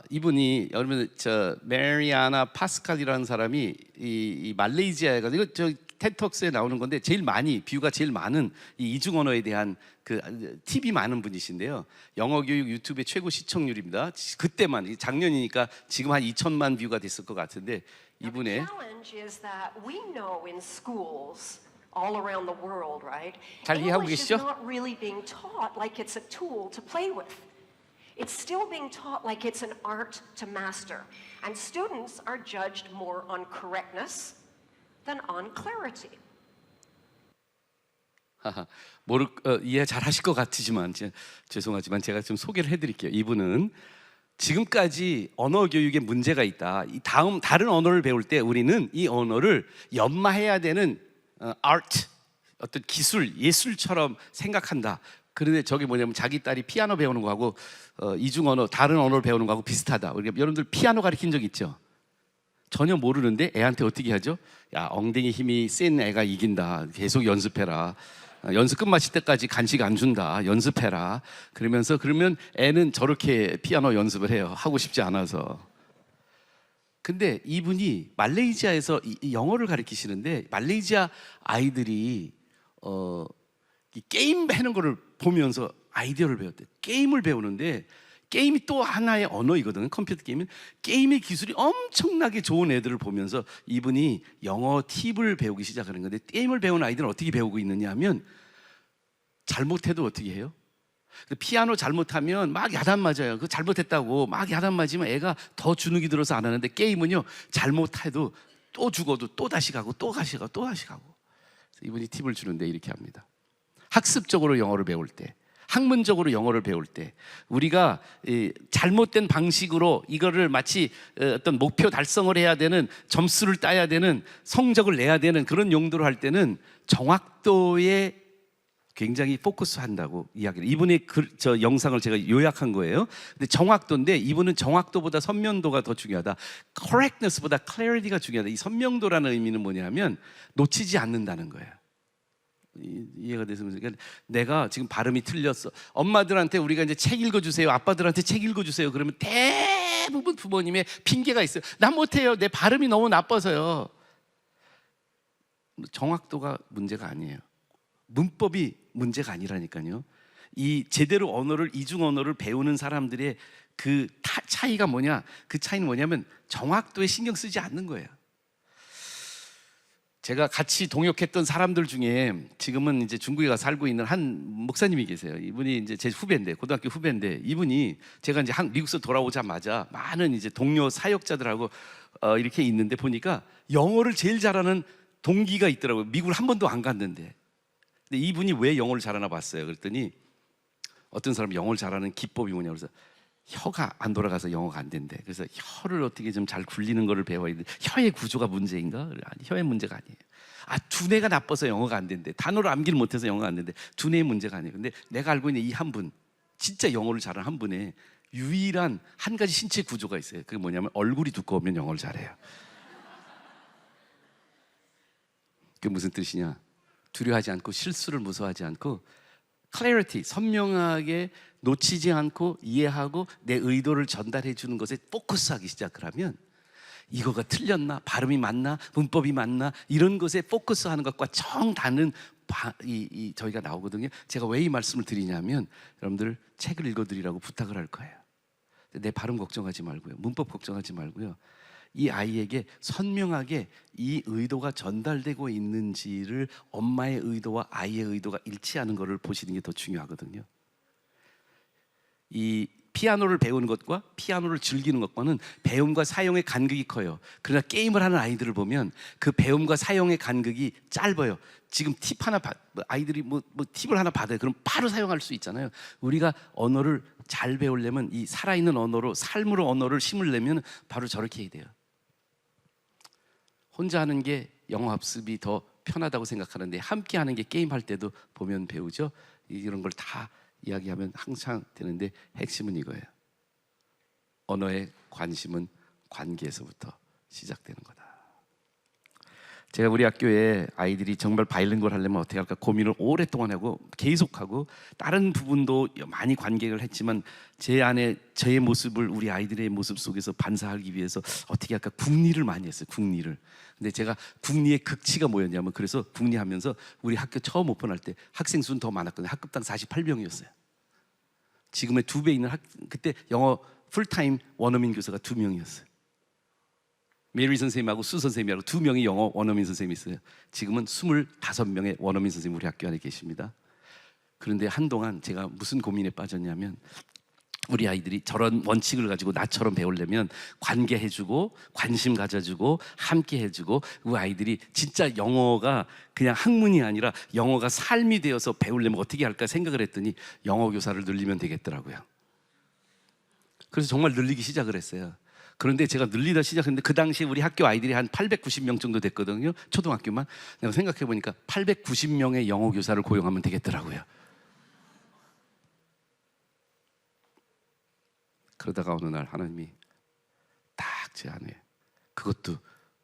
이분이 여러분 저 메리아나 파스칼이라는 사람이 이 말레이시아에 가서 이거 저 테톡스에 나오는 건데 제일 많이 뷰가 제일 많은 이 이중 언어에 대한 그 팁이 많은 분이신데요. 영어 교육 유튜브의 최고 시청률입니다. 그때만 작년이니까 지금 한 2천만 뷰가 됐을 것 같은데 이분의 challenge is that we know in schools all around the world, right? 잘 이해하고 English is 계시죠? not really being taught like it's a tool to play with. It's still being taught like it's an art to master. And students are judged more on correctness than on clarity. 이해 잘 하실 것 같지만 죄송하지만 제가 좀 소개를 해드릴게요. 이분은 지금까지 언어 교육에 문제가 있다. 다른 언어를 배울 때 우리는 이 언어를 연마해야 되는 art, 어떤 기술, 예술처럼 생각한다. 그런데 저게 뭐냐면 자기 딸이 피아노 배우는 거하고 이중 언어, 다른 언어를 배우는 거하고 비슷하다. 우리가 여러분들 피아노 가르친 적 있죠? 전혀 모르는데 애한테 어떻게 하죠? 야, 엉덩이 힘이 센 애가 이긴다. 계속 연습해라. 연습 끝마칠 때까지 간식 안 준다. 연습해라. 그러면 애는 저렇게 피아노 연습을 해요. 하고 싶지 않아서. 근데 이분이 말레이시아에서 이 영어를 가르치시는데 말레이시아 아이들이 이 게임 하는 거를 보면서 아이디어를 배웠대. 게임을 배우는데 게임이 또 하나의 언어이거든요. 컴퓨터 게임은 게임의 기술이 엄청나게 좋은 애들을 보면서 이분이 영어 팁을 배우기 시작하는 건데 게임을 배운 아이들은 어떻게 배우고 있느냐 하면 잘못해도 어떻게 해요? 피아노 잘못하면 막 야단 맞아요. 그 잘못했다고 막 야단 맞으면 애가 더 주눅이 들어서 안 하는데 게임은요 잘못해도 또 죽어도 또 다시 가고 또 다시 가고 또 다시 가고. 이분이 팁을 주는데 이렇게 합니다. 학습적으로 영어를 배울 때, 학문적으로 영어를 배울 때 우리가 잘못된 방식으로 이거를 마치 어떤 목표 달성을 해야 되는, 점수를 따야 되는, 성적을 내야 되는 그런 용도로 할 때는 정확도에 굉장히 포커스한다고 이야기를. 이분의 저 영상을 제가 요약한 거예요. 근데 정확도인데 이분은 정확도보다 선명도가 더 중요하다. correctness보다 clarity가 중요하다. 이 선명도라는 의미는 뭐냐면 놓치지 않는다는 거예요. 이해가 됐으면 그러니까 내가 지금 발음이 틀렸어. 엄마들한테 우리가 이제 책 읽어주세요, 아빠들한테 책 읽어주세요 그러면 대부분 부모님의 핑계가 있어요. 난 못해요, 내 발음이 너무 나빠서요. 정확도가 문제가 아니에요. 문법이 문제가 아니라니까요. 이 제대로 언어를, 이중 언어를 배우는 사람들의 그 차이가 뭐냐? 그 차이는 뭐냐면 정확도에 신경 쓰지 않는 거예요. 제가 같이 동역했던 사람들 중에 지금은 이제 중국에 가서 살고 있는 한 목사님이 계세요. 이분이 이제 제 후배인데, 고등학교 후배인데, 이분이 제가 이제 미국에서 돌아오자마자 많은 이제 동료 사역자들하고 이렇게 있는데 보니까 영어를 제일 잘하는 동기가 있더라고요. 미국을 한 번도 안 갔는데. 근데 이분이 왜 영어를 잘하나 봤어요. 그랬더니 어떤 사람이 영어를 잘하는 기법이 뭐냐 그래서 혀가 안 돌아가서 영어가 안 된대. 그래서 혀를 어떻게 좀 잘 굴리는 거를 배워야 돼. 혀의 구조가 문제인가? 아니, 혀의 문제가 아니에요. 두뇌가 나빠서 영어가 안 된대. 단어를 암기를 못해서 영어가 안 된대. 두뇌의 문제가 아니에요. 근데 내가 알고 있는 이 한 분, 진짜 영어를 잘하는 한 분의 유일한 한 가지 신체 구조가 있어요. 그게 뭐냐면 얼굴이 두꺼우면 영어를 잘해요. 그게 무슨 뜻이냐? 두려워하지 않고 실수를 무서워하지 않고 clarity, 선명하게 놓치지 않고 이해하고 내 의도를 전달해 주는 것에 포커스하기 시작을 하면 이거가 틀렸나? 발음이 맞나? 문법이 맞나? 이런 것에 포커스하는 것과 정다른 저희가 나오거든요. 제가 왜 이 말씀을 드리냐면 여러분들 책을 읽어드리라고 부탁을 할 거예요. 내 발음 걱정하지 말고요. 문법 걱정하지 말고요. 이 아이에게 선명하게 이 의도가 전달되고 있는지를 엄마의 의도와 아이의 의도가 일치하는 것을 보시는 게 더 중요하거든요. 이 피아노를 배우는 것과 피아노를 즐기는 것과는 배움과 사용의 간극이 커요. 그러나 게임을 하는 아이들을 보면 그 배움과 사용의 간극이 짧아요. 지금 팁 하나 아이들이 뭐 팁을 하나 받아요. 그럼 바로 사용할 수 있잖아요. 우리가 언어를 잘 배우려면 이 살아있는 언어로, 삶으로 언어를 심으려면 바로 저렇게 해야 돼요. 혼자 하는 게 영어 학습이 더 편하다고 생각하는데 함께 하는 게 게임할 때도 보면 배우죠. 이런 걸 다 이야기하면 항상 되는데 핵심은 이거예요. 언어의 관심은 관계에서부터 시작되는 거다. 제가 우리 학교에 아이들이 정말 바이링구얼 하려면 어떻게 할까 고민을 오랫동안 하고 계속하고 다른 부분도 많이 관계를 했지만 제 안에 저의 모습을 우리 아이들의 모습 속에서 반사하기 위해서 어떻게 할까 국리를 많이 했어요. 국리를. 근데 제가 국리의 극치가 뭐였냐면 그래서 국리하면서 우리 학교 처음 오픈할 때 학생 수는 더 많았거든요. 학급당 48명이었어요. 지금의 2배 있는 그때 영어 풀타임 원어민 교사가 2명이었어요. 메리 선생님하고 수 선생님하고 2명이 영어 원어민 선생님이 있어요. 지금은 25명의 원어민 선생님 우리 학교 안에 계십니다. 그런데 한동안 제가 무슨 고민에 빠졌냐면 우리 아이들이 저런 원칙을 가지고 나처럼 배우려면 관계해주고 관심 가져주고 함께 해주고 그 아이들이 진짜 영어가 그냥 학문이 아니라 영어가 삶이 되어서 배우려면 어떻게 할까 생각을 했더니 영어 교사를 늘리면 되겠더라고요. 그래서 정말 늘리기 시작을 했어요. 그런데 제가 늘리다 시작했는데 그 당시에 우리 학교 아이들이 한 890명 정도 됐거든요. 초등학교만. 내가 생각해 보니까 890명의 영어 교사를 고용하면 되겠더라고요. 그러다가 어느 날 하나님이 딱 제 안에 그것도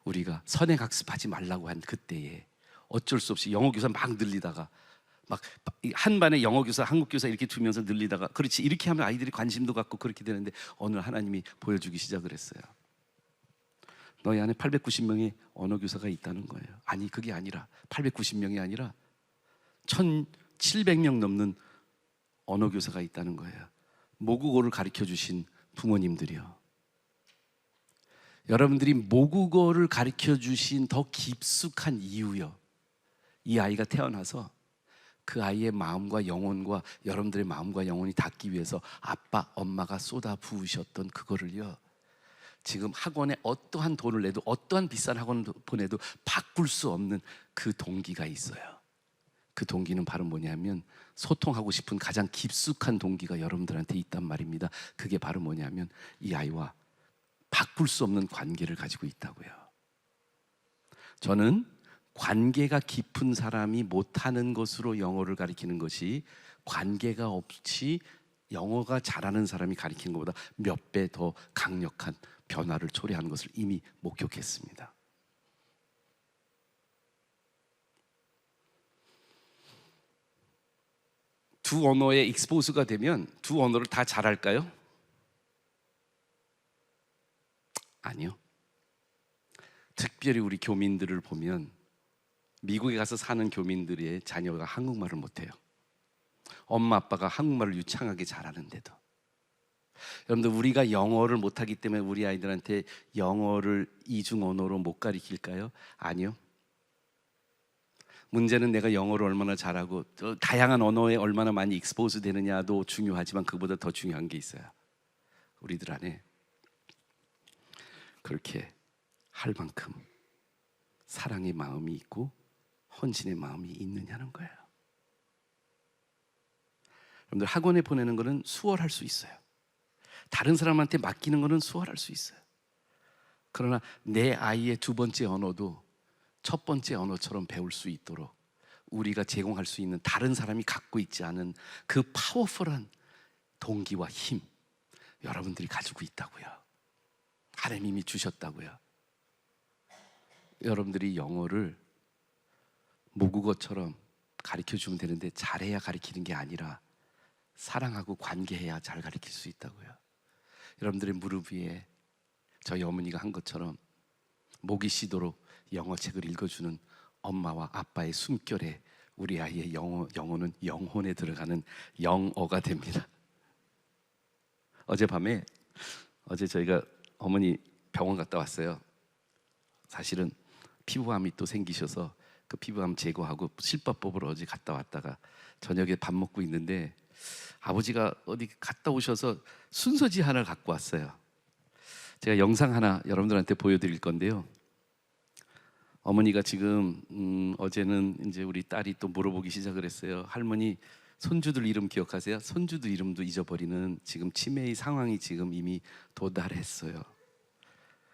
우리가 선행학습하지 말라고 한 그때에 어쩔 수 없이 영어 교사 막 늘리다가 막 한 반에 영어 교사, 한국 교사 이렇게 두면서 늘리다가 그렇지 이렇게 하면 아이들이 관심도 갖고 그렇게 되는데 어느 날 하나님이 보여주기 시작을 했어요. 너희 안에 890명의 언어 교사가 있다는 거예요. 아니 그게 아니라 890명이 아니라 1700명 넘는 언어 교사가 있다는 거예요. 모국어를 가르쳐 주신 부모님들이요. 여러분들이 모국어를 가르쳐 주신 더 깊숙한 이유요. 이 아이가 태어나서 그 아이의 마음과 영혼과 여러분들의 마음과 영혼이 닿기 위해서 아빠, 엄마가 쏟아 부으셨던 그거를요. 지금 학원에 어떠한 돈을 내도 어떠한 비싼 학원 보내도 바꿀 수 없는 그 동기가 있어요. 그 동기는 바로 뭐냐면 소통하고 싶은 가장 깊숙한 동기가 여러분들한테 있단 말입니다. 그게 바로 뭐냐면 이 아이와 바꿀 수 없는 관계를 가지고 있다고요. 저는 관계가 깊은 사람이 못하는 것으로 영어를 가르치는 것이 관계가 없이 영어가 잘하는 사람이 가르치는 것보다 몇 배 더 강력한 변화를 초래하는 것을 이미 목격했습니다. 두 언어에 익스포즈가 되면 두 언어를 다 잘할까요? 아니요. 특별히 우리 교민들을 보면 미국에 가서 사는 교민들의 자녀가 한국말을 못해요. 엄마 아빠가 한국말을 유창하게 잘하는데도. 여러분들 우리가 영어를 못하기 때문에 우리 아이들한테 영어를 이중 언어로 못 가르칠까요? 아니요. 문제는 내가 영어를 얼마나 잘하고 다양한 언어에 얼마나 많이 익스포즈 되느냐도 중요하지만 그보다 더 중요한 게 있어요. 우리들 안에 그렇게 할 만큼 사랑의 마음이 있고 헌신의 마음이 있느냐는 거예요. 여러분들 학원에 보내는 거는 수월할 수 있어요. 다른 사람한테 맡기는 거는 수월할 수 있어요. 그러나 내 아이의 두 번째 언어도 첫 번째 언어처럼 배울 수 있도록 우리가 제공할 수 있는 다른 사람이 갖고 있지 않은 그 파워풀한 동기와 힘 여러분들이 가지고 있다고요. 하나님이 주셨다고요. 여러분들이 영어를 모국어처럼 가르쳐주면 되는데 잘해야 가르치는 게 아니라 사랑하고 관계해야 잘 가르칠 수 있다고요. 여러분들의 무릎 위에 저희 어머니가 한 것처럼 목이 쉬도록 영어책을 읽어주는 엄마와 아빠의 숨결에 우리 아이의 영어는 영혼에 들어가는 영어가 됩니다. 어제 저희가 어머니 병원 갔다 왔어요. 사실은 피부암이 또 생기셔서 그 피부암 제거하고 실밥법으로 어제 갔다 왔다가 저녁에 밥 먹고 있는데 아버지가 어디 갔다 오셔서 순서지 하나를 갖고 왔어요. 제가 영상 하나 여러분들한테 보여드릴 건데요. 어머니가 지금 어제는 이제 우리 딸이 또 물어보기 시작을 했어요. 할머니 손주들 이름 기억하세요? 손주들 이름도 잊어버리는 지금 치매의 상황이 지금 이미 도달했어요.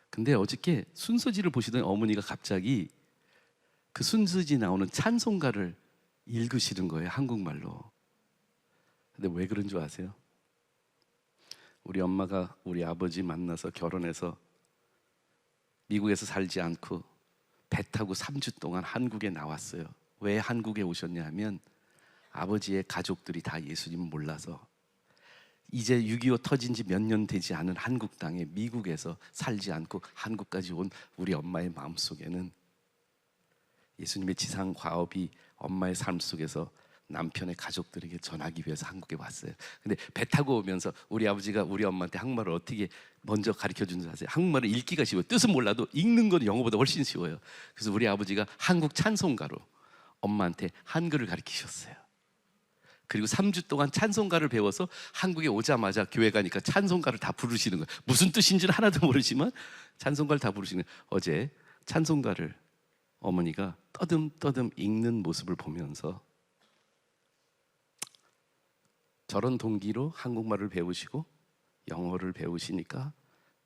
근데 어저께 순서지를 보시더니 어머니가 갑자기 그 순서지 나오는 찬송가를 읽으시는 거예요, 한국말로. 근데 왜 그런 줄 아세요? 우리 엄마가 우리 아버지 만나서 결혼해서 미국에서 살지 않고 배 타고 3주 동안 한국에 나왔어요. 왜 한국에 오셨냐 하면 아버지의 가족들이 다 예수님을 몰라서 이제 6.25 터진 지 몇 년 되지 않은 한국 땅에 미국에서 살지 않고 한국까지 온 우리 엄마의 마음속에는 예수님의 지상 과업이 엄마의 삶 속에서 남편의 가족들에게 전하기 위해서 한국에 왔어요. 근데 배 타고 오면서 우리 아버지가 우리 엄마한테 한국말을 어떻게 먼저 가르쳐 준 줄 아세요? 한국말은 읽기가 쉬워요. 뜻은 몰라도 읽는 건 영어보다 훨씬 쉬워요. 그래서 우리 아버지가 한국 찬송가로 엄마한테 한글을 가르치셨어요. 그리고 3주 동안 찬송가를 배워서 한국에 오자마자 교회 가니까 찬송가를 다 부르시는 거예요. 무슨 뜻인지는 하나도 모르지만 찬송가를 다 부르시는 거예요. 어제 찬송가를 어머니가 떠듬떠듬 읽는 모습을 보면서 저런 동기로 한국말을 배우시고 영어를 배우시니까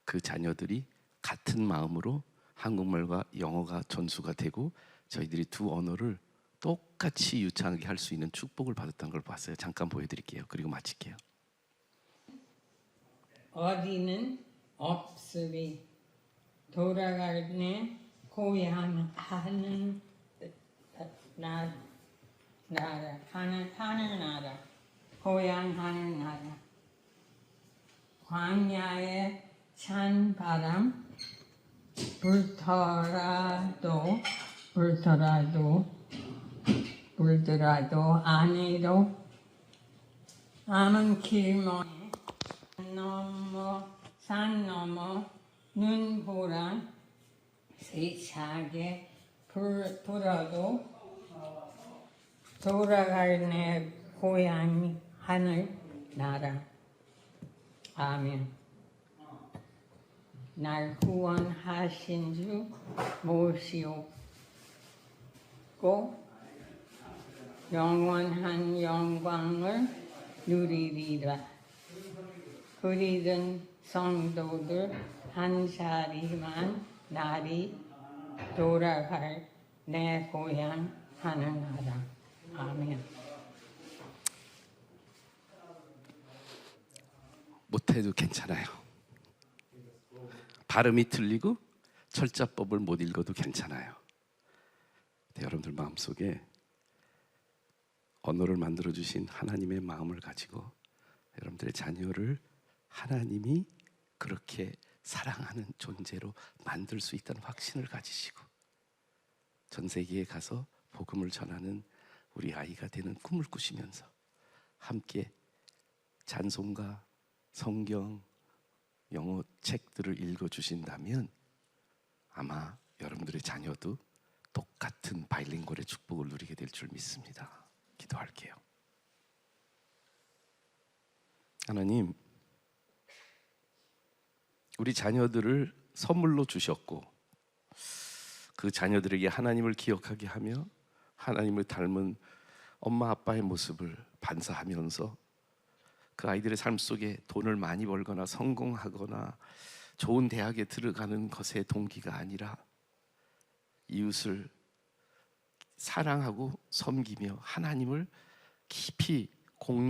그 자녀들이 같은 마음으로 한국말과 영어가 전수가 되고 저희들이 두 언어를 똑같이 유창하게 할 수 있는 축복을 받았다는 걸 봤어요. 잠깐 보여드릴게요. 그리고 마칠게요. 어디는 없으리 돌아가네 고향 하는 나라 하는 나라 고향 하는 나라 광야에 찬 바람 불더라도 아니도 아문 길머니 산 넘어 눈보란 세차게 불어도 돌아갈 내 고향 하늘 나라. 아멘. 날 구원하신 주 모시옵고 영원한 영광을 누리리라. 그리던 성도들 한 자리만 날이 돌아갈 내 고향 하는 나라. 아멘. 못해도 괜찮아요. 발음이 틀리고 철자법을 못 읽어도 괜찮아요. 근데 여러분들 마음속에 언어를 만들어주신 하나님의 마음을 가지고 여러분들의 자녀를 하나님이 그렇게 사랑하는 존재로 만들 수 있다는 확신을 가지시고 전 세계에 가서 복음을 전하는 우리 아이가 되는 꿈을 꾸시면서 함께 찬송가, 성경, 영어 책들을 읽어주신다면 아마 여러분들의 자녀도 똑같은 바이링골의 축복을 누리게 될 줄 믿습니다. 기도할게요. 하나님, 우리 자녀들을 선물로 주셨고 그 자녀들에게 하나님을 기억하게 하며 하나님을 닮은 엄마 아빠의 모습을 반사하면서 그 아이들의 삶 속에 돈을 많이 벌거나 성공하거나 좋은 대학에 들어가는 것의 동기가 아니라 이웃을 사랑하고 섬기며 하나님을 깊이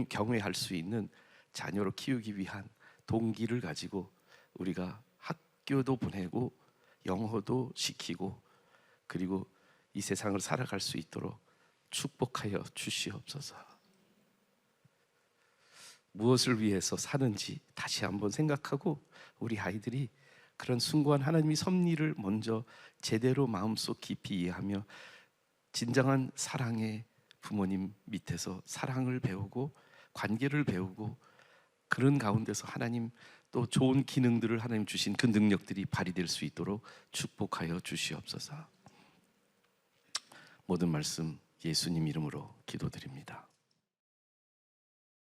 경외할 수 있는 자녀로 키우기 위한 동기를 가지고 우리가 학교도 보내고 영어도 시키고 그리고 이 세상을 살아갈 수 있도록 축복하여 주시옵소서. 무엇을 위해서 사는지 다시 한번 생각하고 우리 아이들이 그런 숭고한 하나님의 섭리를 먼저 제대로 마음속 깊이 이해하며 진정한 사랑의 부모님 밑에서 사랑을 배우고 관계를 배우고 그런 가운데서 하나님 또 좋은 기능들을 하나님 주신 그 능력들이 발휘될 수 있도록 축복하여 주시옵소서. 모든 말씀 예수님 이름으로 기도드립니다.